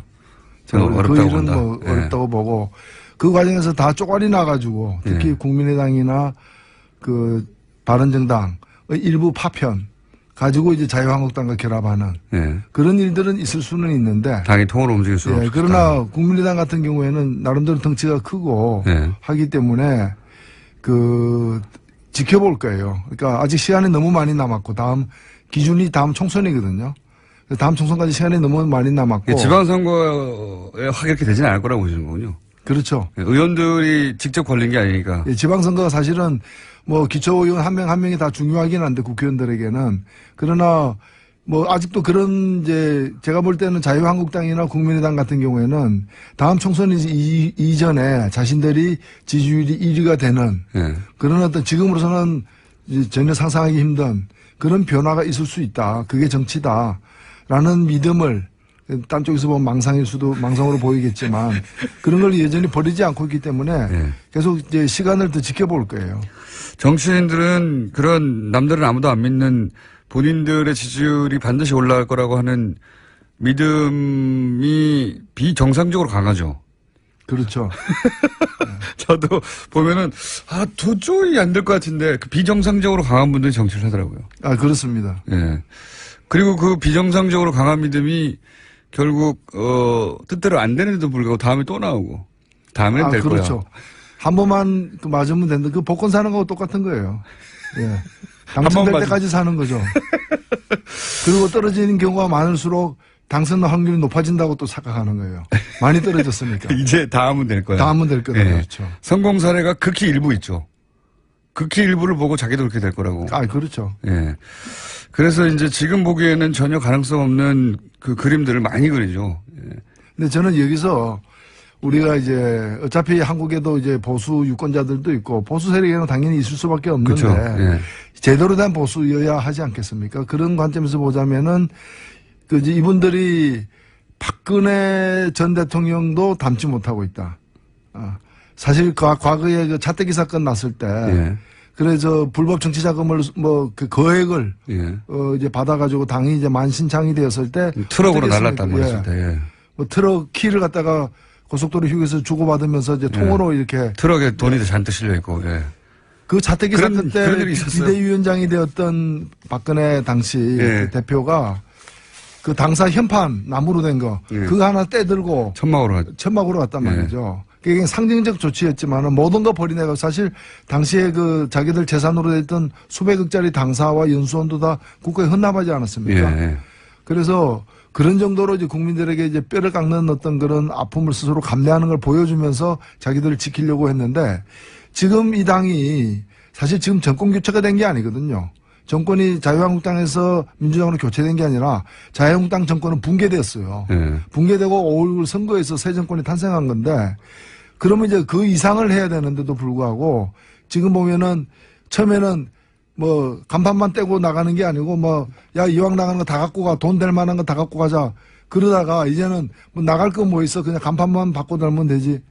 저는 그 어렵다고 일은 본다. 뭐 예. 어렵다고 보고 그 과정에서 다 쪼가리 나가지고 특히 예. 국민의당이나 그 바른정당의 일부 파편 가지고 이제 자유한국당과 결합하는 예. 그런 일들은 있을 수는 있는데 당이 통으로 움직일 수는 예, 없다. 그러나 국민의당 같은 경우에는 나름대로 덩치가 크고 예. 하기 때문에 그 지켜볼 거예요. 그러니까 아직 시간이 너무 많이 남았고 다음 기준이 다음 총선이거든요. 다음 총선까지 시간이 너무 많이 남았고 지방선거에 확 이렇게 되지는 않을 거라고 보시는 거군요. 그렇죠. 의원들이 직접 걸린 게 아니니까. 예, 지방선거가 사실은 뭐 기초의원 한 명 한 명이 다 중요하긴 한데 국회의원들에게는 그러나 뭐 아직도 그런 이제 제가 볼 때는 자유한국당이나 국민의당 같은 경우에는 다음 총선 이전에 자신들이 지지율이 1위가 되는 예. 그런 어떤 지금으로서는 이제 전혀 상상하기 힘든 그런 변화가 있을 수 있다. 그게 정치다라는 믿음을 딴 쪽에서 보면 망상으로 보이겠지만 그런 걸 여전히 버리지 않고 있기 때문에 예. 계속 이제 시간을 더 지켜볼 거예요. 정치인들은 그런 남들은 아무도 안 믿는 본인들의 지지율이 반드시 올라갈 거라고 하는 믿음이 비정상적으로 강하죠. 그렇죠. 저도 보면은 도저히 안 될 것 같은데 그 비정상적으로 강한 분들이 정치를 하더라고요. 아, 그렇습니다. 예. 그리고 그 비정상적으로 강한 믿음이 결국 뜻대로 안 되는데도 불구하고 다음에 또 나오고 다음엔 될 그렇죠. 거야. 한 번만 맞으면 된다. 그 복권 사는 거하고 똑같은 거예요. 예. 번 당선될 맞으면. 때까지 사는 거죠. 그리고 떨어지는 경우가 많을수록 당선 확률이 높아진다고 또 착각하는 거예요. 많이 떨어졌으니까. 이제 다음은 될 거야. 다음은 될 거다. 예. 그렇죠. 성공 사례가 극히 일부 있죠. 극히 일부를 보고 자기도 그렇게 될 거라고. 아, 그렇죠. 예. 그래서 이제 지금 보기에는 전혀 가능성 없는 그 그림들을 많이 그리죠. 예. 근데 저는 여기서 우리가 이제 어차피 한국에도 이제 보수 유권자들도 있고 보수 세력에는 당연히 있을 수밖에 없는데 그렇죠. 예. 제대로 된 보수여야 하지 않겠습니까? 그런 관점에서 보자면은 그 이제 이분들이 박근혜 전 대통령도 닮지 못하고 있다. 사실 과거에 그 차태기 사건 났을 때 예. 그래서 불법 정치 자금을 뭐 그 거액을 예. 이제 받아가지고 당이 이제 만신창이 되었을 때 트럭으로 어떻게 날랐단 했습니까? 말이었을 때. 예. 뭐 트럭 키를 갖다가 고속도로 휴게소 주고받으면서 이제 통으로 이렇게 트럭에 돈이 잔뜩 실려 있고. 예. 그 차태기 그런 사건 때 일이 있었어요. 비대위원장이 되었던 박근혜 당시 예. 그 대표가 그 당사 현판 나무로 된 거 예. 그거 하나 떼들고 천막으로 하죠. 천막으로 갔단 예. 말이죠. 그게 상징적 조치였지만은 모든 거 버리내고 사실 당시에 그 자기들 재산으로 됐던 수백억짜리 당사와 연수원도 다 국가에 헌납하지 않았습니까? 예. 그래서 그런 정도로 이제 국민들에게 이제 뼈를 깎는 어떤 그런 아픔을 스스로 감내하는 걸 보여주면서 자기들을 지키려고 했는데 지금 이 당이 사실 지금 정권 교체가 된 게 아니거든요. 정권이 자유한국당에서 민주당으로 교체된 게 아니라 자유한국당 정권은 붕괴됐어요. 예. 붕괴되고 5.19 선거에서 새 정권이 탄생한 건데 그러면 이제 그 이상을 해야 되는데도 불구하고 지금 보면은 처음에는 뭐 간판만 떼고 나가는 게 아니고 뭐 야 이왕 나가는 거 다 갖고 가 돈 될 만한 거 다 갖고 가자 그러다가 이제는 뭐 나갈 거 뭐 있어 그냥 간판만 바꿔 달면 되지.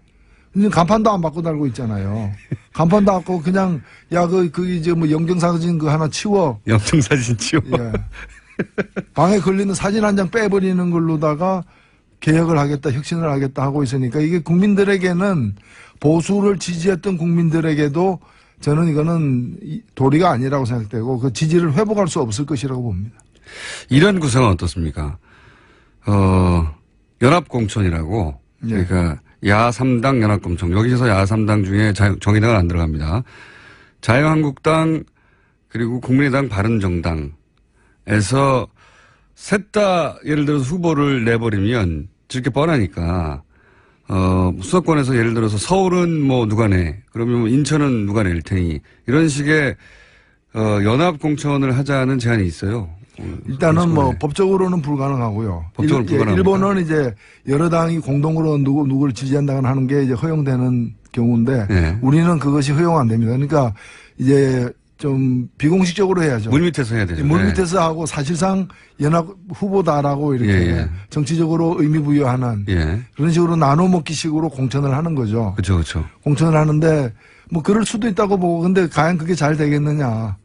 이제 간판도 안 바꿔 달고 있잖아요. 간판도 없고 그냥 야 그 이제 뭐 영정사진 그 하나 치워. 영정사진 치워. 예. 방에 걸리는 사진 한 장 빼버리는 걸로다가 개혁을 하겠다, 혁신을 하겠다 하고 있으니까 이게 국민들에게는 보수를 지지했던 국민들에게도 저는 이거는 도리가 아니라고 생각되고 그 지지를 회복할 수 없을 것이라고 봅니다. 이런 구성은 어떻습니까? 연합공천이라고 예. 그러니까 야3당 연합공천 여기서 야3당 중에 정의당은 안 들어갑니다. 자유한국당 그리고 국민의당 바른정당에서 셋 다 예를 들어서 후보를 내버리면 저렇게 뻔하니까 수도권에서 예를 들어서 서울은 뭐 누가 내 그러면 뭐 인천은 누가 낼 테니 이런 식의 연합공천을 하자는 제안이 있어요. 일단은 뭐 법적으로는 불가능하고요. 법적으로 불가능합니까? 일본은 이제 여러 당이 공동으로 누구를 지지한다거나 하는 게 이제 허용되는 경우인데 네. 우리는 그것이 허용 안 됩니다. 그러니까 이제 좀 비공식적으로 해야죠. 물밑에서 해야 되죠. 물밑에서 하고 사실상 연합 후보다라고 이렇게 예. 정치적으로 의미 부여하는 예. 그런 식으로 나눠 먹기 식으로 공천을 하는 거죠. 그렇죠, 그렇죠. 공천을 하는데 뭐 그럴 수도 있다고 보고 근데 과연 그게 잘 되겠느냐.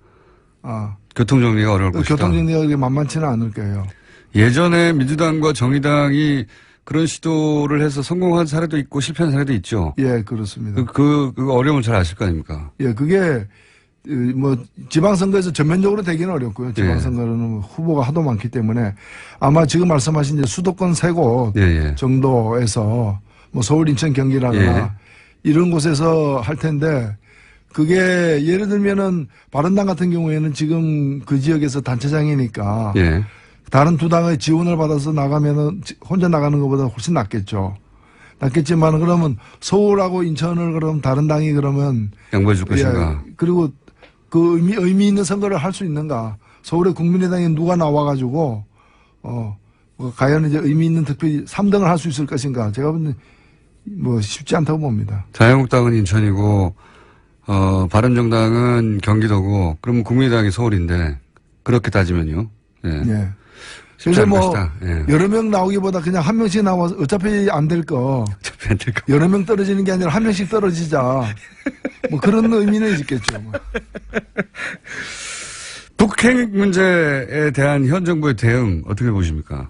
교통 정리가 어려울 것이다. 교통 정리가 그렇게 만만치는 않을 거예요. 예전에 민주당과 정의당이 그런 시도를 해서 성공한 사례도 있고 실패한 사례도 있죠. 예, 그렇습니다. 그 어려움을 잘 아실 거 아닙니까? 예, 그게 뭐 지방선거에서 전면적으로 되기는 어렵고요. 지방선거는 후보가 하도 많기 때문에 아마 지금 말씀하신 이제 수도권 세 곳 정도에서 뭐 서울, 인천, 경기라거나 이런 곳에서 할 텐데 그게 예를 들면은 바른당 같은 경우에는 지금 그 지역에서 단체장이니까 다른 두 당의 지원을 받아서 나가면은 혼자 나가는 것보다 훨씬 낫겠죠. 낫겠지만 그러면 서울하고 인천을 그럼 다른 당이 그러면 양보해 줄 것인가. 그리고 그 의미 있는 선거를 할 수 있는가. 서울의 국민의당에 누가 나와가지고 뭐 과연 이제 의미 있는 득표 3등을 할 수 있을 것인가. 제가 보는 뭐 쉽지 않다고 봅니다. 자유한국당은 인천이고 바른정당은 경기도고 그러면 국민의당이 서울인데 그렇게 따지면요. 예. 쉽지 그래서 않을 뭐 것이다. 예. 여러 명 나오기보다 그냥 한 명씩 나와서 어차피 안 될 거. 어차피 안 될 거. 여러 명 떨어지는 게 아니라 한 명씩 떨어지자. 뭐 그런 의미는 있겠죠. 뭐. 북핵 문제에 대한 현 정부의 대응 어떻게 보십니까?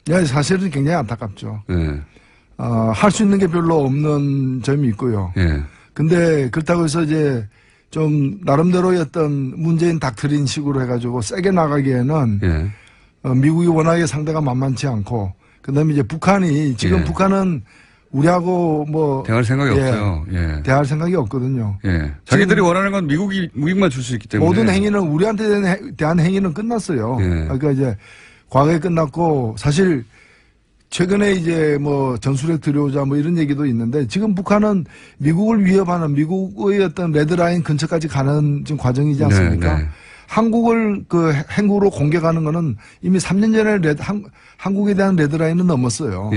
예, 사실은 굉장히 안타깝죠. 예. 할 수 있는 게 별로 없는 점이 있고요. 예. 근데 그렇다고 해서 이제 좀 나름대로의 어떤 문재인 닥트린 식으로 해가지고 세게 나가기에는 예. 미국이 워낙에 상대가 만만치 않고 그다음에 이제 북한이 지금 북한은 우리하고 뭐 대할 생각이 없어요. 예. 대할 생각이 없거든요. 예. 자기들이 원하는 건 무기만 줄 수 있기 때문에 모든 행위는 우리한테 대한 행위는 끝났어요. 그러니까 이제 과거에 끝났고 사실 최근에 이제 뭐 전술핵 들여오자 뭐 이런 얘기도 있는데 지금 북한은 미국을 위협하는 미국의 어떤 레드라인 근처까지 가는 지금 과정이지 않습니까? 한국을 그 행구로 공격하는 거는 이미 3년 전에 한국에 대한 레드라인은 넘었어요.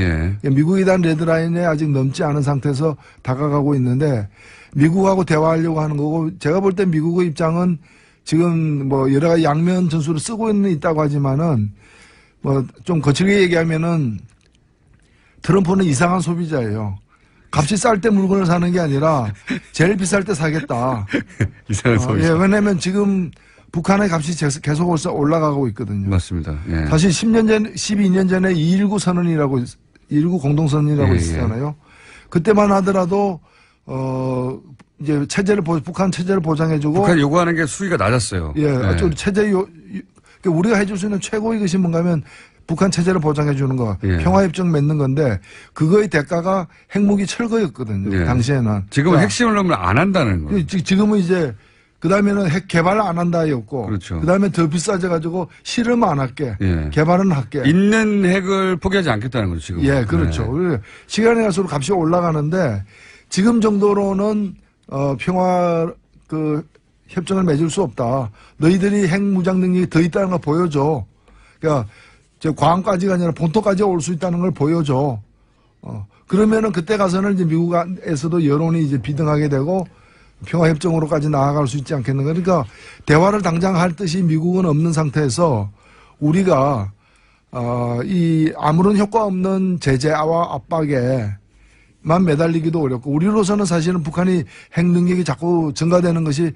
미국에 대한 레드라인에 아직 넘지 않은 상태에서 다가가고 있는데 미국하고 대화하려고 하는 거고 제가 볼 때 미국의 입장은 지금 뭐 여러 가지 양면 전술을 쓰고 있다고 하지만은 뭐 좀 거칠게 얘기하면은 트럼프는 이상한 소비자예요. 값이 쌀 때 물건을 사는 게 아니라 제일 비쌀 때 사겠다. 이상한 소비자. 예, 왜냐하면 지금 북한의 값이 계속 올라가고 있거든요. 맞습니다. 예. 사실 12년 전에 219 선언이라고 219 공동선언이라고 있었잖아요. 그때만 하더라도 이제 북한 체제를 보장해주고 북한 요구하는 게 수위가 낮았어요. 예, 좀 체제 우리가 해줄 수 있는 최고의 것이 뭔가면 북한 체제를 보장해 주는 거, 평화협정 맺는 건데 그거의 대가가 핵무기 철거였거든요. 당시에는. 지금은 핵심을 넣으면 안 한다는 거예요. 지금은 이제 그 다음에는 핵 개발 안 한다였고, 그렇죠. 그 다음에 더 비싸져 가지고 실험 안 할게, 개발은 할게. 있는 핵을 포기하지 않겠다는 거죠 지금. 예, 그렇죠. 시간이 갈수록 값이 올라가는데 지금 정도로는 평화 협정을 맺을 수 없다. 너희들이 핵 무장 능력이 더 있다는 걸 보여줘. 그러니까 광까지가 아니라 본토까지 올 수 있다는 걸 보여줘. 그러면은 그때 가서는 이제 미국에서도 여론이 이제 비등하게 되고 평화협정으로까지 나아갈 수 있지 않겠는가. 그러니까 대화를 당장 할 뜻이 미국은 없는 상태에서 우리가 이 아무런 효과 없는 제재와 압박에 만 매달리기도 어렵고 우리로서는 사실은 북한이 핵 능력이 자꾸 증가되는 것이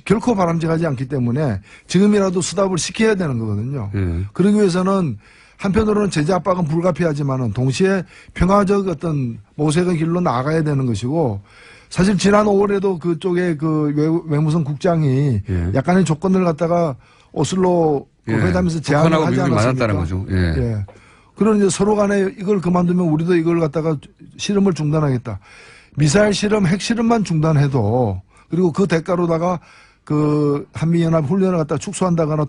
결코 바람직하지 않기 때문에 지금이라도 수답을 시켜야 되는 거거든요. 그러기 위해서는 한편으로는 제재 압박은 불가피하지만은 동시에 평화적 어떤 모색의 길로 나아가야 되는 것이고 사실 지난 5월에도 그쪽에 그 외무성 국장이 약간의 조건을 갖다가 오슬로 회담에서 제안을 하지 않았습니까? 맞았다는 거죠. 예. 그런 이제 서로 간에 이걸 그만두면 우리도 이걸 갖다가 실험을 중단하겠다. 미사일 실험, 핵 실험만 중단해도 그리고 그 대가로다가 그 한미연합 훈련을 갖다 축소한다거나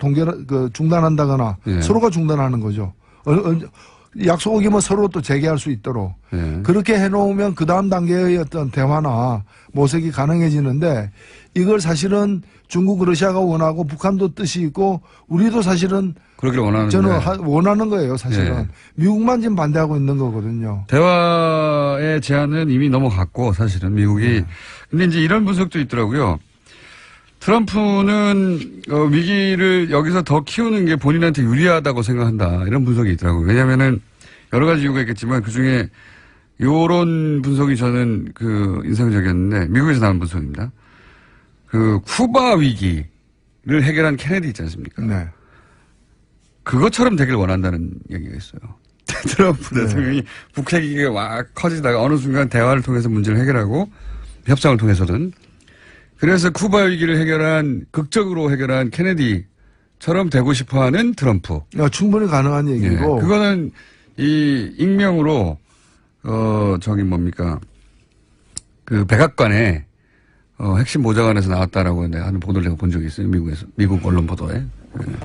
중단한다거나 서로가 중단하는 거죠. 약속 어기면 서로 또 재개할 수 있도록 그렇게 해놓으면 그 다음 단계의 어떤 대화나 모색이 가능해지는데 이걸 사실은 중국, 러시아가 원하고 북한도 뜻이 있고 우리도 사실은 그러길 원하는데 저는 원하는 거예요, 사실은. 미국만 지금 반대하고 있는 거거든요. 대화의 제안은 이미 넘어갔고 사실은 미국이 근데 이제 이런 분석도 있더라고요. 트럼프는 위기를 여기서 더 키우는 게 본인한테 유리하다고 생각한다. 이런 분석이 있더라고요. 왜냐면은 여러 가지 이유가 있겠지만 그중에 요런 분석이 저는 그 인상적이었는데 미국에서 나온 분석입니다. 그 쿠바 위기를 해결한 케네디 있지 않습니까? 네. 그것처럼 되길 원한다는 얘기가 있어요. 트럼프 대통령이 북핵 위기가 막 커지다가 어느 순간 대화를 통해서 문제를 해결하고 협상을 통해서든 그래서 쿠바 위기를 극적으로 해결한 케네디처럼 되고 싶어하는 트럼프. 충분히 가능한 얘기고. 그거는 이 익명으로 그 백악관에 핵심 보좌관에서 나왔다라고 하는 보도를 제가 본 적이 있어요. 미국 언론 보도에.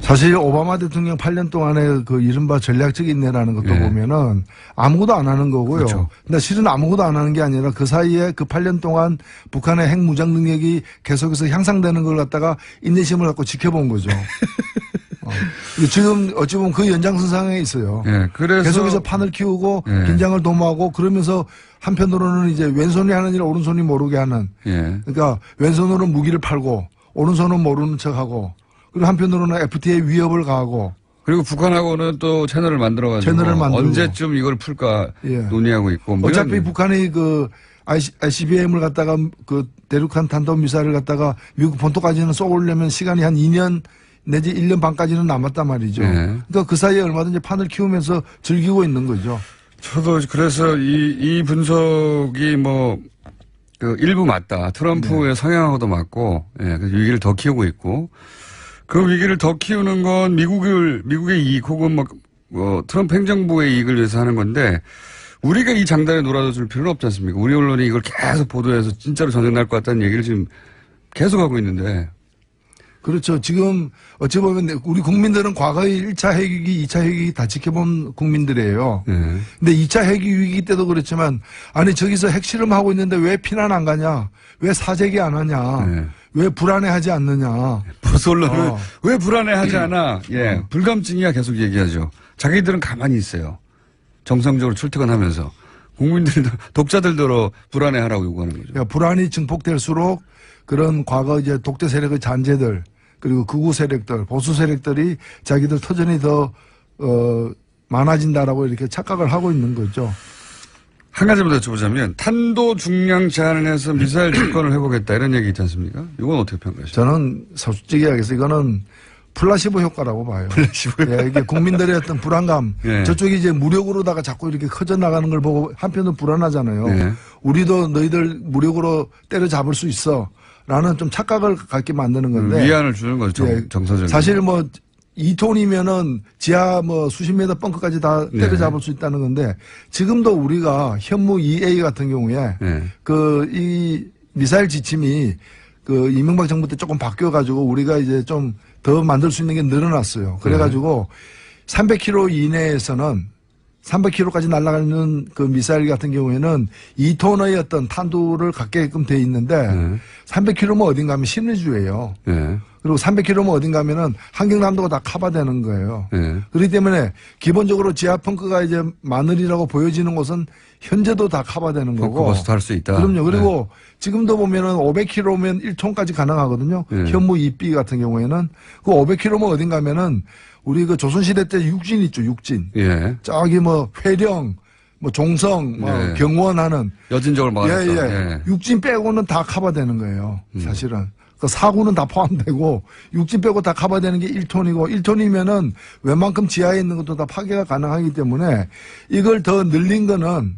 사실 오바마 대통령 8년 동안의 그 이른바 전략적 인내라는 것도 보면은 아무것도 안 하는 거고요. 그렇죠. 근데 실은 아무것도 안 하는 게 아니라 그 사이에 그 8년 동안 북한의 핵 무장 능력이 계속해서 향상되는 걸 갖다가 인내심을 갖고 지켜본 거죠. 지금 어찌 보면 그 연장선상에 있어요. 그래서 계속해서 판을 키우고 긴장을 도모하고 그러면서 한편으로는 이제 왼손이 하는 일 오른손이 모르게 하는. 그러니까 왼손으로는 무기를 팔고 오른손은 모르는 척하고 그리고 한편으로는 FTA에 위협을 가하고 그리고 북한하고는 또 채널을 만들어가지고 언제쯤 이걸 풀까 논의하고 있고. 뭐 어차피 북한이 그 ICBM을 갖다가 그 대륙간 탄도미사일을 갖다가 미국 본토까지는 쏘려면 시간이 한 2년 내지 1년 반까지는 남았단 말이죠. 그러니까 그 사이에 얼마든지 판을 키우면서 즐기고 있는 거죠. 저도 그래서 이 분석이 그 일부 맞다. 트럼프의 성향하고도 맞고, 그래서 위기를 더 키우고 있고, 그 위기를 더 키우는 건 미국의 이익 혹은 트럼프 행정부의 이익을 위해서 하는 건데, 우리가 이 장단에 놀아줄 필요는 없지 않습니까? 우리 언론이 이걸 계속 보도해서 진짜로 전쟁 날 것 같다는 얘기를 지금 계속 하고 있는데. 그렇죠. 지금 어찌 보면 우리 국민들은 과거의 1차 핵위기, 2차 핵위기 다 지켜본 국민들이에요. 근데 2차 핵위기 때도 그렇지만 아니 저기서 핵실험하고 있는데 왜 피난 안 가냐? 왜 사재기 안 하냐? 왜 불안해하지 않느냐? 보수 언론은 왜 불안해하지 않아? 불감증이야 계속 얘기하죠. 자기들은 가만히 있어요. 정상적으로 출퇴근하면서. 국민들도 독자들도 불안해하라고 요구하는 거죠. 그러니까 불안이 증폭될수록 그런 과거 이제 독재 세력의 잔재들 그리고 극우 세력들, 보수 세력들이 자기들 터전이 더 많아진다라고 이렇게 착각을 하고 있는 거죠. 한 가지만 더 여쭤보자면 탄도 중량 제한을 해서 미사일 집권을 해보겠다 이런 얘기 있지 않습니까? 이건 어떻게 평가하세요? 저는 솔직히 얘기해서 이거는 플라시보 효과라고 봐요. 플라시보 효과. 이게 국민들의 어떤 불안감. 저쪽이 이제 무력으로다가 자꾸 이렇게 커져 나가는 걸 보고 한편으로 불안하잖아요. 우리도 너희들 무력으로 때려잡을 수 있어. 라는 좀 착각을 갖게 만드는 건데. 위안을 주는 거죠. 정서적으로. 사실 2톤이면은 지하 수십 미터 벙커까지 다 때려잡을 수 있다는 건데 지금도 우리가 현무 2A 같은 경우에 이 미사일 지침이 그 이명박 정부 때 조금 바뀌어가지고 우리가 이제 좀 더 만들 수 있는 게 늘어났어요. 그래가지고 300km 이내에서는 300km까지 날아가는 그 미사일 같은 경우에는 2톤의 어떤 탄두를 갖게끔 돼 있는데 300km면 어딘가 하면 신의주예요. 그리고 300km면 어딘가 하면은 한경남도가 다 커버되는 거예요. 그렇기 때문에 기본적으로 지하 펑크가 이제 마늘이라고 보여지는 곳은 현재도 다 커버되는 거고. 펑크버스도 할 수 있다. 그럼요. 그리고 지금도 보면은 500km면 1톤까지 가능하거든요. 현무 2B 같은 경우에는 그 500km면 어딘가 하면은 우리 그 조선시대 때 육진 있죠, 육진. 저기 회령, 뭐 종성, 뭐 네. 경원하는 여진적으로 막았다. 예. 육진 빼고는 다 커버되는 거예요. 사실은. 그 사구는 다 포함되고 육진 빼고 다 커버되는 게 1톤이고 1톤이면은 웬만큼 지하에 있는 것도 다 파괴가 가능하기 때문에 이걸 더 늘린 거는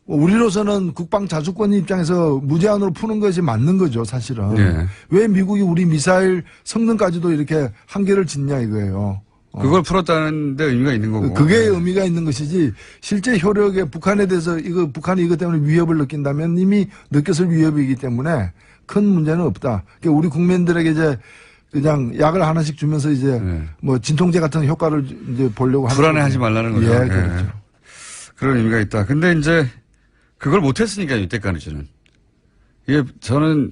우리로서는 국방 자주권 입장에서 무제한으로 푸는 것이 맞는 거죠, 사실은. 예. 왜 미국이 우리 미사일 성능까지도 이렇게 한계를 짓냐 이거예요. 그걸 풀었다는 데 의미가 있는 거고. 그게 예. 의미가 있는 것이지 실제 효력에 북한에 대해서 북한이 이것 때문에 위협을 느낀다면 이미 느꼈을 위협이기 때문에 큰 문제는 없다. 그러니까 우리 국민들에게 이제 그냥 약을 하나씩 주면서 이제 뭐 진통제 같은 효과를 이제 보려고 하는 불안해하지 말라는 거죠. 예, 그렇죠. 그런 의미가 있다. 근데 이제 그걸 못했으니까 이때까지는. 이게 저는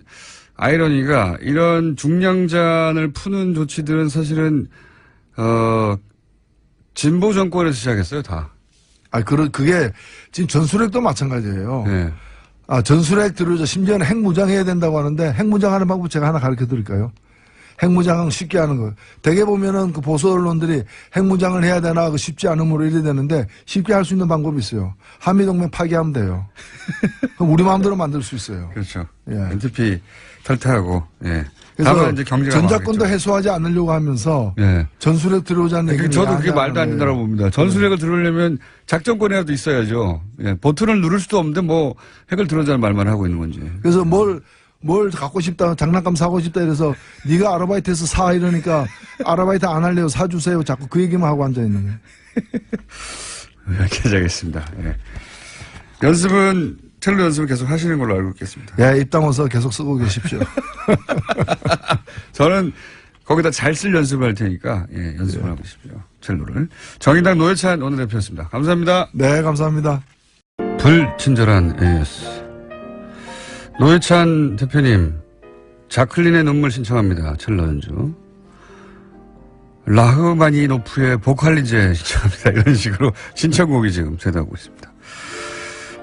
아이러니가 이런 중량잔을 푸는 조치들은 사실은 진보 정권에서 시작했어요, 다. 그게 지금 전술핵도 마찬가지예요. 네. 전술핵 들어오죠. 심지어는 핵무장해야 된다고 하는데 핵무장하는 방법 제가 하나 가르쳐 드릴까요? 핵무장은 쉽게 하는 거. 대개 보면은 그 보수 언론들이 핵무장을 해야 되나 그 쉽지 않음으로 이래 되는데 쉽게 할 수 있는 방법이 있어요. 한미동맹 파기하면 돼요. 그럼 우리 마음대로 만들 수 있어요. 그렇죠. 예. NTP 탈퇴하고, 예. 그래서 다만 이제 경제가 전작권도 망하겠죠. 해소하지 않으려고 하면서 예. 전술핵 들어오자는 얘기는 저도 그게 말도 안 된다고 봅니다. 전술핵을 들으려면 작전권이라도 있어야죠. 예. 버튼을 누를 수도 없는데 뭐 핵을 들어오자는 말만 하고 있는 건지. 그래서 뭘 갖고 싶다, 장난감 사고 싶다 이래서 네가 아르바이트해서 사 이러니까 아르바이트 안 할래요, 사주세요. 자꾸 그 얘기만 하고 앉아 있는 거예요. 여기까지 하겠습니다. 예. 첼로 연습은 계속 하시는 걸로 알고 있겠습니다. 예, 입당어서 계속 쓰고 계십시오. 저는 거기다 잘 쓸 연습을 할 테니까, 예, 연습을 하고 계십시오. 첼로를. 정의당 노회찬 원내대표였습니다. 감사합니다. 네, 감사합니다. 불친절한 AS. 노회찬 대표님, 자클린의 눈물 신청합니다. 첼로 연주. 라흐마니노프의 보컬리제 신청합니다. 이런 식으로 신청곡이 지금 제도하고 있습니다.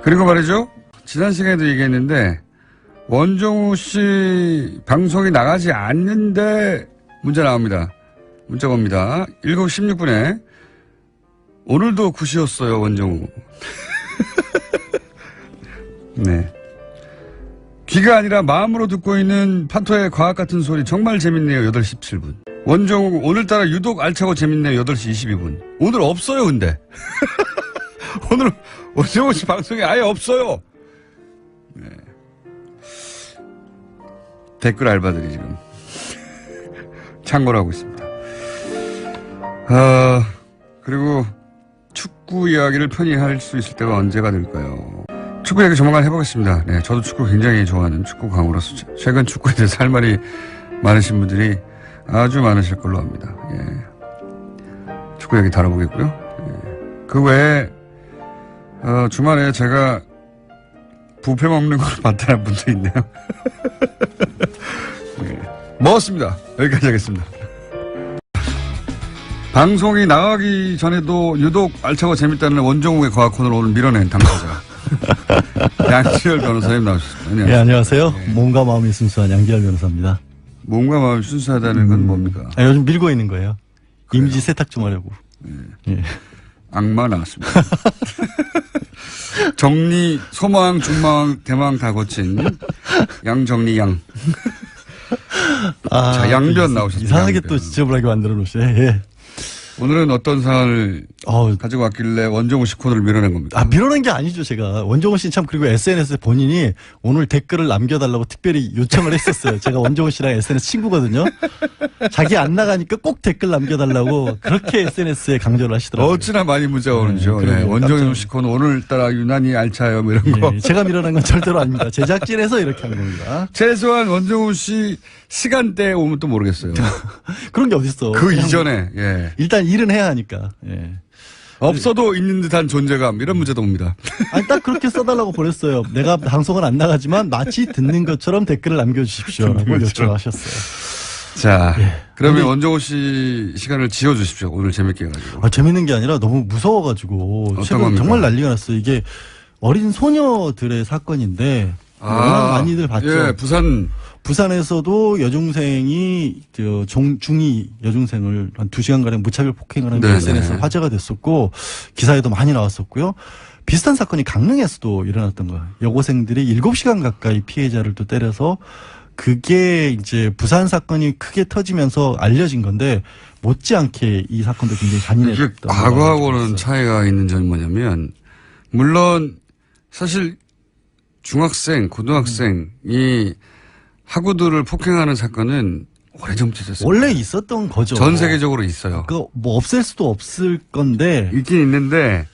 그리고 말이죠. 지난 시간에도 얘기했는데 원종우 씨 방송이 나가지 않는데 문자 나옵니다. 문자가 옵니다. 7시 16분에 오늘도 9시였어요. 원종우. 네. 귀가 아니라 마음으로 듣고 있는 파토의 과학 같은 소리 정말 재밌네요. 8시 17분. 원종우 오늘따라 유독 알차고 재밌네요. 8시 22분. 오늘 없어요. 근데. 오늘 원종우 씨 방송이 아예 없어요. 네. 댓글 알바들이 지금 창궐하고 있습니다. 그리고 축구 이야기를 편히 할 수 있을 때가 언제가 될까요? 축구 이야기 조만간 해보겠습니다. 네, 저도 축구 굉장히 좋아하는 축구 광으로서 최근 축구에 대해서 할 말이 많으신 분들이 아주 많으실 걸로 압니다. 예. 축구 이야기 다뤄보겠고요. 예. 그 외에 주말에 제가 부페 먹는 걸 봤다는 분도 있네요. 네. 먹었습니다. 여기까지 하겠습니다. 방송이 나가기 전에도 유독 알차고 재밌다는 원종욱의 과학 코너를 오늘 밀어낸 당사자. 양지열 변호사님 나오셨습니다. 안녕하세요. 네, 안녕하세요. 네. 몸과 마음이 순수한 양지열 변호사입니다. 몸과 마음이 순수하다는 건 뭡니까? 요즘 밀고 있는 거예요. 그래요? 이미지 세탁 좀 하려고. 네. 예. 악마 나왔습니다. 정리, 소망, 중망, 대망 다 거친 양정리 양. 자, 양변 나오셨습니다. 이상하게 양변. 또 지저분하게 만들어 놓으시네. 예. 오늘은 어떤 사안을 가지고 왔길래 원종우 씨 코너를 밀어낸 겁니까? 밀어낸 게 아니죠, 제가. 원종우 씨는 참 그리고 SNS에 본인이 오늘 댓글을 남겨달라고 특별히 요청을 했었어요. 제가 원종우 씨랑 SNS 친구거든요. 자기 안 나가니까 꼭 댓글 남겨달라고 그렇게 SNS에 강조를 하시더라고요. 어찌나 많이 문자가 오는죠. 네, 원종우 씨 코너 오늘따라 유난히 알차요. 뭐 이런 거. 제가 밀어낸 건 절대로 아닙니다. 제작진에서 이렇게 한 겁니다. 최소한 원종우 씨 시간대에 오면 또 모르겠어요. 그런 게 어딨어. 그 이전에. 예. 일단 일은 해야 하니까. 예. 없어도 있는 듯한 존재감 이런 문제도 옵니다. 아니 딱 그렇게 써달라고 보냈어요. 내가 방송은 안 나가지만 마치 듣는 것처럼 댓글을 남겨주십시오라고 요청하셨어요. 자, 예. 그러면 원종우 씨 시간을 지어주십시오. 오늘 재밌게 해가지고. 재밌는 게 아니라 너무 무서워가지고 최근 겁니까? 정말 난리가 났어요. 이게 어린 소녀들의 사건인데 워낙 많이들 봤죠. 예, 부산에서도 여중생이 중2 여중생을 한 2시간가량 무차별 폭행을 한 게 네네. SNS에 화제가 됐었고 기사에도 많이 나왔었고요. 비슷한 사건이 강릉에서도 일어났던 거예요. 여고생들이 7시간 가까이 피해자를 또 때려서 그게 이제 부산 사건이 크게 터지면서 알려진 건데 못지않게 이 사건도 굉장히 잔인했던 이게 과거하고는 차이가 있는 점이 뭐냐면 물론 사실 중학생, 고등학생이 학우들을 폭행하는 사건은 오래전부터 있었어요. 원래 있었던 거죠. 전 세계적으로 있어요. 그거 뭐 없앨 수도 없을 건데 있긴 있는데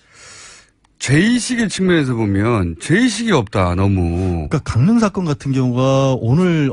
죄의식의 측면에서 보면 죄의식이 없다 너무. 그러니까 강릉 사건 같은 경우가 오늘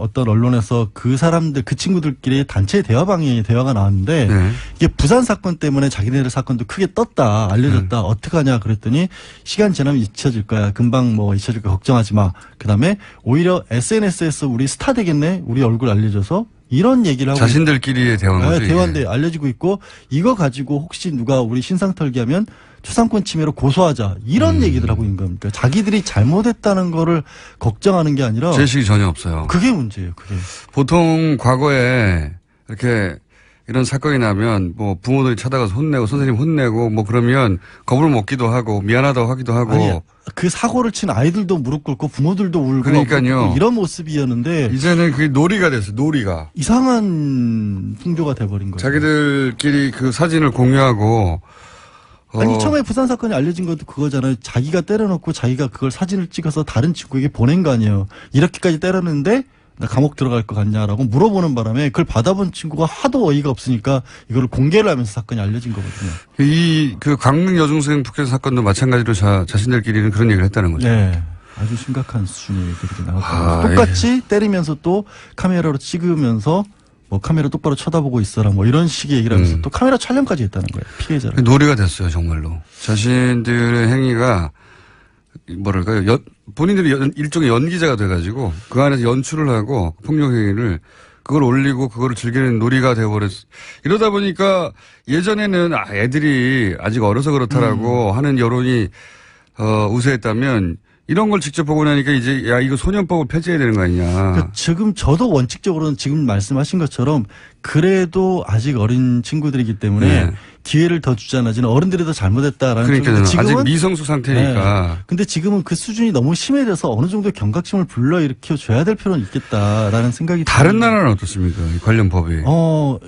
어떤 언론에서 그 사람들 그 친구들끼리 단체 대화방에 대화가 나왔는데 네. 이게 부산 사건 때문에 자기네들 사건도 크게 떴다 알려졌다 어떡하냐 그랬더니 시간 지나면 잊혀질 거야 금방 뭐 잊혀질 거야 걱정하지 마. 그다음에 오히려 SNS에서 우리 스타 되겠네 우리 얼굴 알려줘서 이런 얘기를 하고 자신들끼리의 대화인 거죠. 대화인데 알려지고 있고 이거 가지고 혹시 누가 우리 신상 털기하면 초상권 침해로 고소하자 이런 얘기들 하고 있는 겁니까? 자기들이 잘못했다는 거를 걱정하는 게 아니라 죄의식이 전혀 없어요. 그게 문제예요. 그게. 보통 과거에 이렇게 이런 사건이 나면 뭐 부모들이 찾아가서 혼내고 선생님 혼내고 뭐 그러면 겁을 먹기도 하고 미안하다고 하기도 하고. 아니, 그 사고를 친 아이들도 무릎 꿇고 부모들도 울고 그러니까요. 이런 모습이었는데 이제는 그게 놀이가 됐어요. 놀이가. 이상한 풍조가 돼버린 거예요. 자기들끼리 그 사진을 공유하고 아니 처음에 부산 사건이 알려진 것도 그거잖아요. 자기가 때려놓고 자기가 그걸 사진을 찍어서 다른 친구에게 보낸 거 아니에요. 이렇게까지 때렸는데 나 감옥 들어갈 것 같냐라고 물어보는 바람에 그걸 받아본 친구가 하도 어이가 없으니까 이거를 공개를 하면서 사건이 알려진 거거든요. 이 그 강릉 여중생 폭행 사건도 마찬가지로 자신들끼리는 그런 얘기를 했다는 거죠. 네. 아주 심각한 수준의 얘기들이 나왔거든요. 아, 똑같이 때리면서 또 카메라로 찍으면서 뭐 카메라 똑바로 쳐다보고 있어라 뭐 이런 식의 얘기를 하면서 또 카메라 촬영까지 했다는 거예요. 피해자를. 놀이가 됐어요, 정말로. 자신들의 행위가 뭐랄까요? 본인들이 일종의 연기자가 돼가지고 그 안에서 연출을 하고 폭력 행위를 그걸 올리고 그거를 즐기는 놀이가 되어버렸어. 이러다 보니까 예전에는 애들이 아직 어려서 그렇다라고 하는 여론이 우세했다면 이런 걸 직접 보고 나니까 이제 야 이거 소년법을 폐지해야 되는 거 아니냐. 그러니까 지금 저도 원칙적으로는 지금 말씀하신 것처럼 그래도 아직 어린 친구들이기 때문에 네. 기회를 더 주자나지는 어른들이 더 잘못했다라는 그러니까 지금은 아직 미성숙 상태니까. 네. 근데 지금은 그 수준이 너무 심해져서 어느 정도 경각심을 불러일으켜 줘야 될 필요는 있겠다라는 생각이 다른 드는데. 나라는 어떻습니까? 이 관련 법이.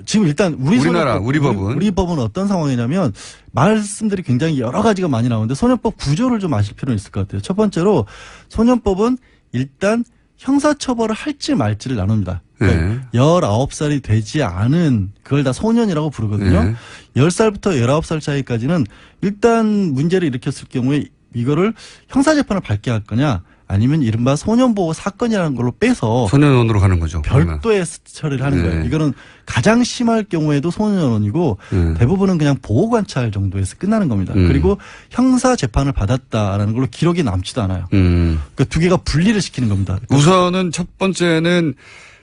지금 일단 우리나라, 우리 법은? 우리 법은 어떤 상황이냐면 말씀들이 굉장히 여러 가지가 많이 나오는데 소년법 구조를 좀 아실 필요는 있을 것 같아요. 첫 번째로 소년법은 일단 형사처벌을 할지 말지를 나눕니다. 그러니까 네. 19살이 되지 않은 그걸 다 소년이라고 부르거든요. 네. 10살부터 19살 차이까지는 일단 문제를 일으켰을 경우에 이거를 형사재판을 받게 할 거냐 아니면 이른바 소년보호 사건이라는 걸로 빼서 소년원으로 가는 거죠. 별도의 처리를 하는 네. 거예요. 이거는 가장 심할 경우에도 소년원이고 대부분은 그냥 보호관찰 정도에서 끝나는 겁니다. 그리고 형사 재판을 받았다라는 걸로 기록이 남지도 않아요. 그러니까 두 개가 분리를 시키는 겁니다. 우선은 첫 번째는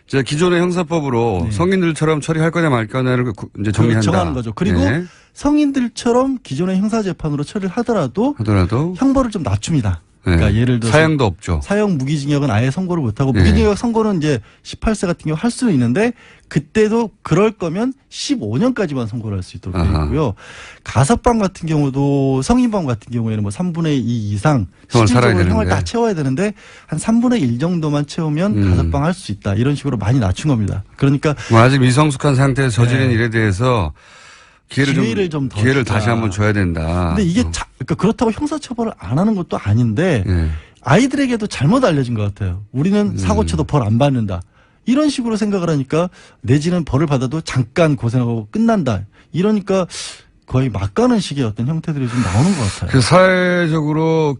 이제 기존의 형사법으로 네. 성인들처럼 처리할 거냐 말 거냐를 이제 정리한다. 정하는 거죠. 그리고 네. 성인들처럼 기존의 형사 재판으로 처리를 하더라도 형벌을 좀 낮춥니다. 그러니까 네. 예를 들어서 사형도 없죠. 사형 무기징역은 아예 선고를 못하고 네. 무기징역 선고는 이제 18세 같은 경우 할 수는 있는데 그때도 그럴 거면 15년까지만 선고를 할 수 있도록 되어 있고요. 가석방 같은 경우도 성인범 같은 경우에는 뭐 3분의 2 이상 형을 살아야 실질적으로 형을 되는데. 다 채워야 되는데 한 3분의 1 정도만 채우면 가석방 할 수 있다. 이런 식으로 많이 낮춘 겁니다. 그러니까 뭐 아직 미성숙한 상태에서 저지른 네. 일에 대해서 기회를 좀 더 기회를 주자. 다시 한번 줘야 된다. 근데 이게 그러니까 그렇다고 형사처벌을 안 하는 것도 아닌데 네. 아이들에게도 잘못 알려진 것 같아요. 우리는 사고 쳐도 벌 안 받는다. 이런 식으로 생각을 하니까 내지는 벌을 받아도 잠깐 고생하고 끝난다. 이러니까 거의 막가는 식의 어떤 형태들이 좀 나오는 것 같아요. 그 사회적으로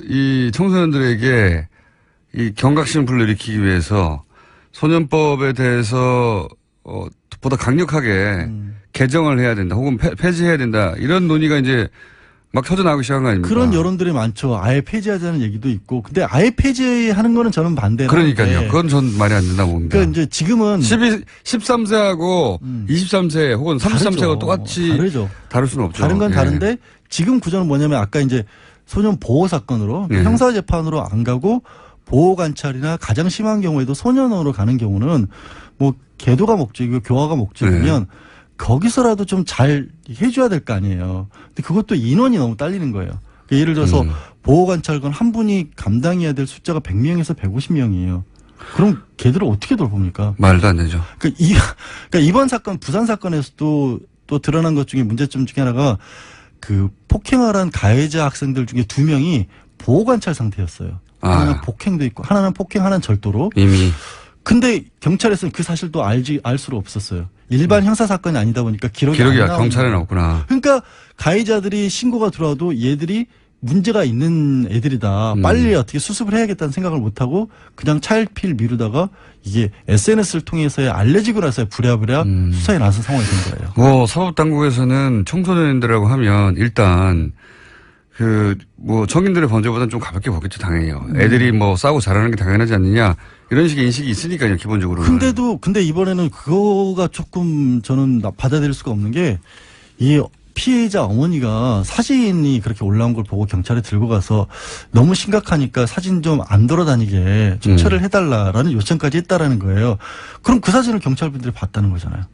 이 청소년들에게 이 경각심을 불러일으키기 위해서 소년법에 대해서 보다 강력하게 개정을 해야 된다. 혹은 폐지해야 된다. 이런 논의가 이제 막 터져나오기 시작한 거 아닙니까? 그런 여론들이 많죠. 아예 폐지하자는 얘기도 있고. 근데 아예 폐지하는 거는 저는 반대로. 그러니까요. 그건 전 말이 안 된다고 봅니다. 그러니까 이제 지금은 13세하고 23세 혹은 33세하고 똑같이 다르죠. 다를 수는 없죠. 다른 건 예. 다른데 지금 구조는 뭐냐면 아까 이제 소년 보호 사건으로 예. 형사 재판으로 안 가고 보호 관찰이나 가장 심한 경우에도 소년원으로 가는 경우는 뭐 계도가 목적이고 교화가 목적이면 거기서라도 좀 잘 해줘야 될 거 아니에요. 근데 그것도 인원이 너무 딸리는 거예요. 예를 들어서 보호관찰관 한 분이 감당해야 될 숫자가 100명에서 150명이에요. 그럼 걔들을 어떻게 돌봅니까? 말도 안 되죠. 그러니까 이번 사건, 부산 사건에서도 또 드러난 것 중에 문제점 중에 하나가 그 폭행을 한 가해자 학생들 중에 2명이 보호관찰 상태였어요. 하나는 폭행도 있고, 하나는 폭행, 하나는 절도로. 이미. 근데 경찰에서는 그 사실도 알 수가 없었어요. 일반 형사 사건이 아니다 보니까 기록이 안 나오는 경찰에 나왔구나. 그러니까 가해자들이 신고가 들어와도 얘들이 문제가 있는 애들이다. 빨리 어떻게 수습을 해야겠다는 생각을 못하고 그냥 차일피일 미루다가 이게 SNS를 통해서 알려지고 나서 부랴부랴 수사에 나선 상황이 된 거예요. 뭐 사법당국에서는 청소년들이라고 하면 일단 성인들의 범죄보다는 좀 가볍게 보겠죠, 당연히요. 애들이 뭐 싸우고 잘하는 게 당연하지 않느냐 이런 식의 인식이 있으니까요, 기본적으로. 근데 이번에는 그거가 조금 저는 받아들일 수가 없는 게 이 피해자 어머니가 사진이 그렇게 올라온 걸 보고 경찰에 들고 가서 너무 심각하니까 사진 좀 안 돌아다니게 좀 처리를 해달라라는 요청까지 했다라는 거예요. 그럼 그 사진을 경찰분들이 봤다는 거잖아요.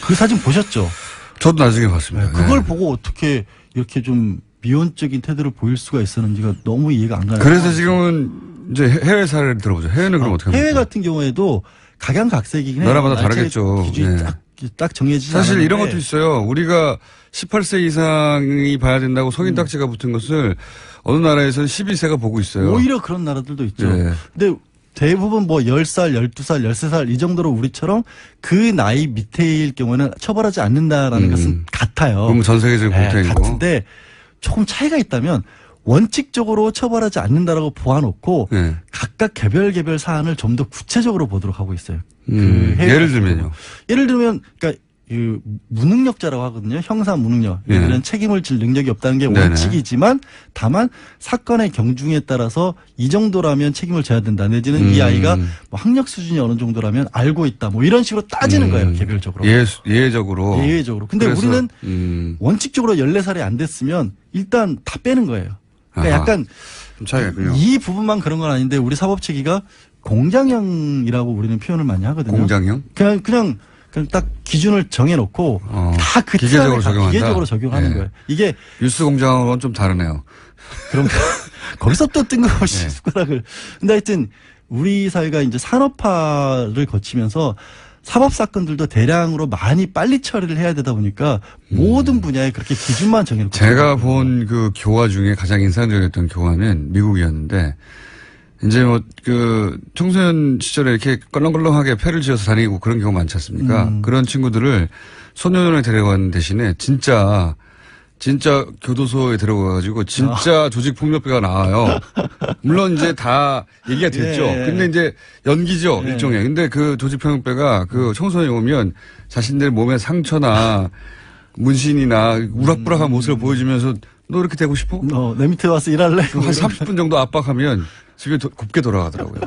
그 사진 보셨죠? 저도 나중에 봤습니다. 그걸 보고 어떻게 이렇게 좀 미온적인 태도를 보일 수가 있었는지가 너무 이해가 안 가요. 그래서 지금은 이제 해외 사례를 들어보죠. 해외는 그럼 어떻게 합니까? 해외 같은 경우에도 각양각색이긴 해요. 나라마다 다르겠죠. 기준이 네. 딱 정해지지 사실 이런 않았는데. 것도 있어요. 우리가 18세 이상이 봐야 된다고 성인 딱지가 붙은 것을 어느 나라에서는 12세가 보고 있어요. 오히려 그런 나라들도 있죠. 네. 근데 대부분 뭐 10살, 12살, 13살 이 정도로 우리처럼 그 나이 밑에일 경우는 처벌하지 않는다라는 것은 같아요. 그럼 전 세계적인 공통이고. 같은데 조금 차이가 있다면 원칙적으로 처벌하지 않는다라고 보아놓고 네. 각각 개별 사안을 좀 더 구체적으로 보도록 하고 있어요. 예를 들면요. 예를 들면 그러니까 그 무능력자라고 하거든요. 형사 무능력. 얘들은 책임을 질 능력이 없다는 게 원칙이지만 다만 사건의 경중에 따라서 이 정도라면 책임을 져야 된다. 내지는 이 아이가 뭐 학력 수준이 어느 정도라면 알고 있다. 뭐 이런 식으로 따지는 거예요. 개별적으로. 예외적으로. 예외적으로. 근데 우리는 원칙적으로 14살이 안 됐으면 일단 다 빼는 거예요. 그러니까 약간 차이가 있군요. 이 부분만 그런 건 아닌데 우리 사법체계가 공장형이라고 우리는 표현을 많이 하거든요. 공장형? 그냥 딱 기준을 정해놓고 다 그 기계적으로 적용한다. 기계적으로 적용하는 거예요. 이게 뉴스 공장하고는 좀 다르네요. 그럼 거기서 또 뜬금없이 숟가락을. 근데 하여튼 우리 사회가 이제 산업화를 거치면서 사법 사건들도 대량으로 많이 빨리 처리를 해야 되다 보니까 모든 분야에 그렇게 기준만 정해놓고. 제가 본 그 교화 중에 가장 인상적이었던 교화는 미국이었는데 이제 청소년 시절에 이렇게 껄렁껄렁하게 패를 지어서 다니고 그런 경우 많지 않습니까? 그런 친구들을 소년원에 데려간 대신에 진짜 교도소에 들어가가지고 진짜 조직폭력배가 나와요. 물론 이제 다 얘기가 됐죠. 근데 이제 연기죠, 일종의. 근데 그 조직폭력배가 그 청소년이 오면 자신들 몸의 상처나 문신이나 우락부락한 모습을 보여주면서 너 이렇게 되고 싶어? 내 밑에 와서 일할래? 한 30분 정도 압박하면 집에 곱게 돌아가더라고요.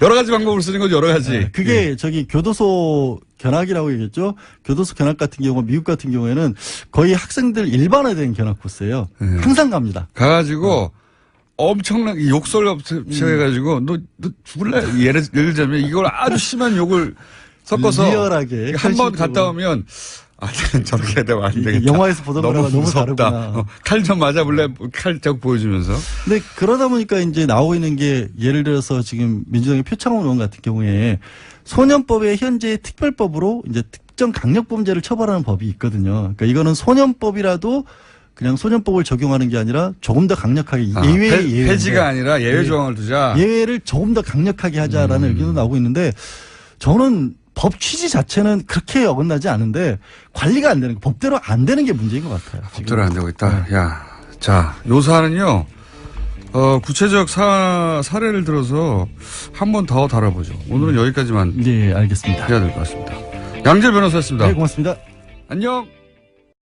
여러 가지 방법을 쓰는 거죠, 여러 가지. 그게 저기 교도소 견학이라고 얘기했죠. 교도소 견학 같은 경우, 미국 같은 경우에는 거의 학생들 일반화된 견학 코스예요. 항상 갑니다. 가가지고 엄청나게 욕설 해가지고 너 죽을래? 예를 들자면 이걸 아주 심한 욕을 섞어서 리얼하게 한 번 갔다 오면 저렇게 해야 되면 안 되겠다. 영화에서 보던 거랑 너무 무섭다. 다르구나. 칼 좀 맞아볼래? 칼 자꾸 보여주면서. 근데 그러다 보니까 이제 나오고 있는 게 예를 들어서 지금 민주당의 표창원 의원 같은 경우에 소년법의 현재 특별법으로 이제 특정 강력범죄를 처벌하는 법이 있거든요. 그러니까 이거는 소년법이라도 그냥 소년법을 적용하는 게 아니라 조금 더 강력하게 예외 폐지가 아니라 예외 조항을 두자. 예외를 조금 더 강력하게 하자라는 의견도 나오고 있는데 저는 법 취지 자체는 그렇게 어긋나지 않은데 관리가 안 되는 법대로 안 되는 게 문제인 것 같아요. 법대로 안 되고 있다. 자, 요 사안은요. 구체적 사례를 들어서 한 번 더 다뤄보죠. 오늘은 여기까지만 네, 알겠습니다. 해야 될 것 같습니다. 양재 변호사였습니다. 네, 고맙습니다. 안녕.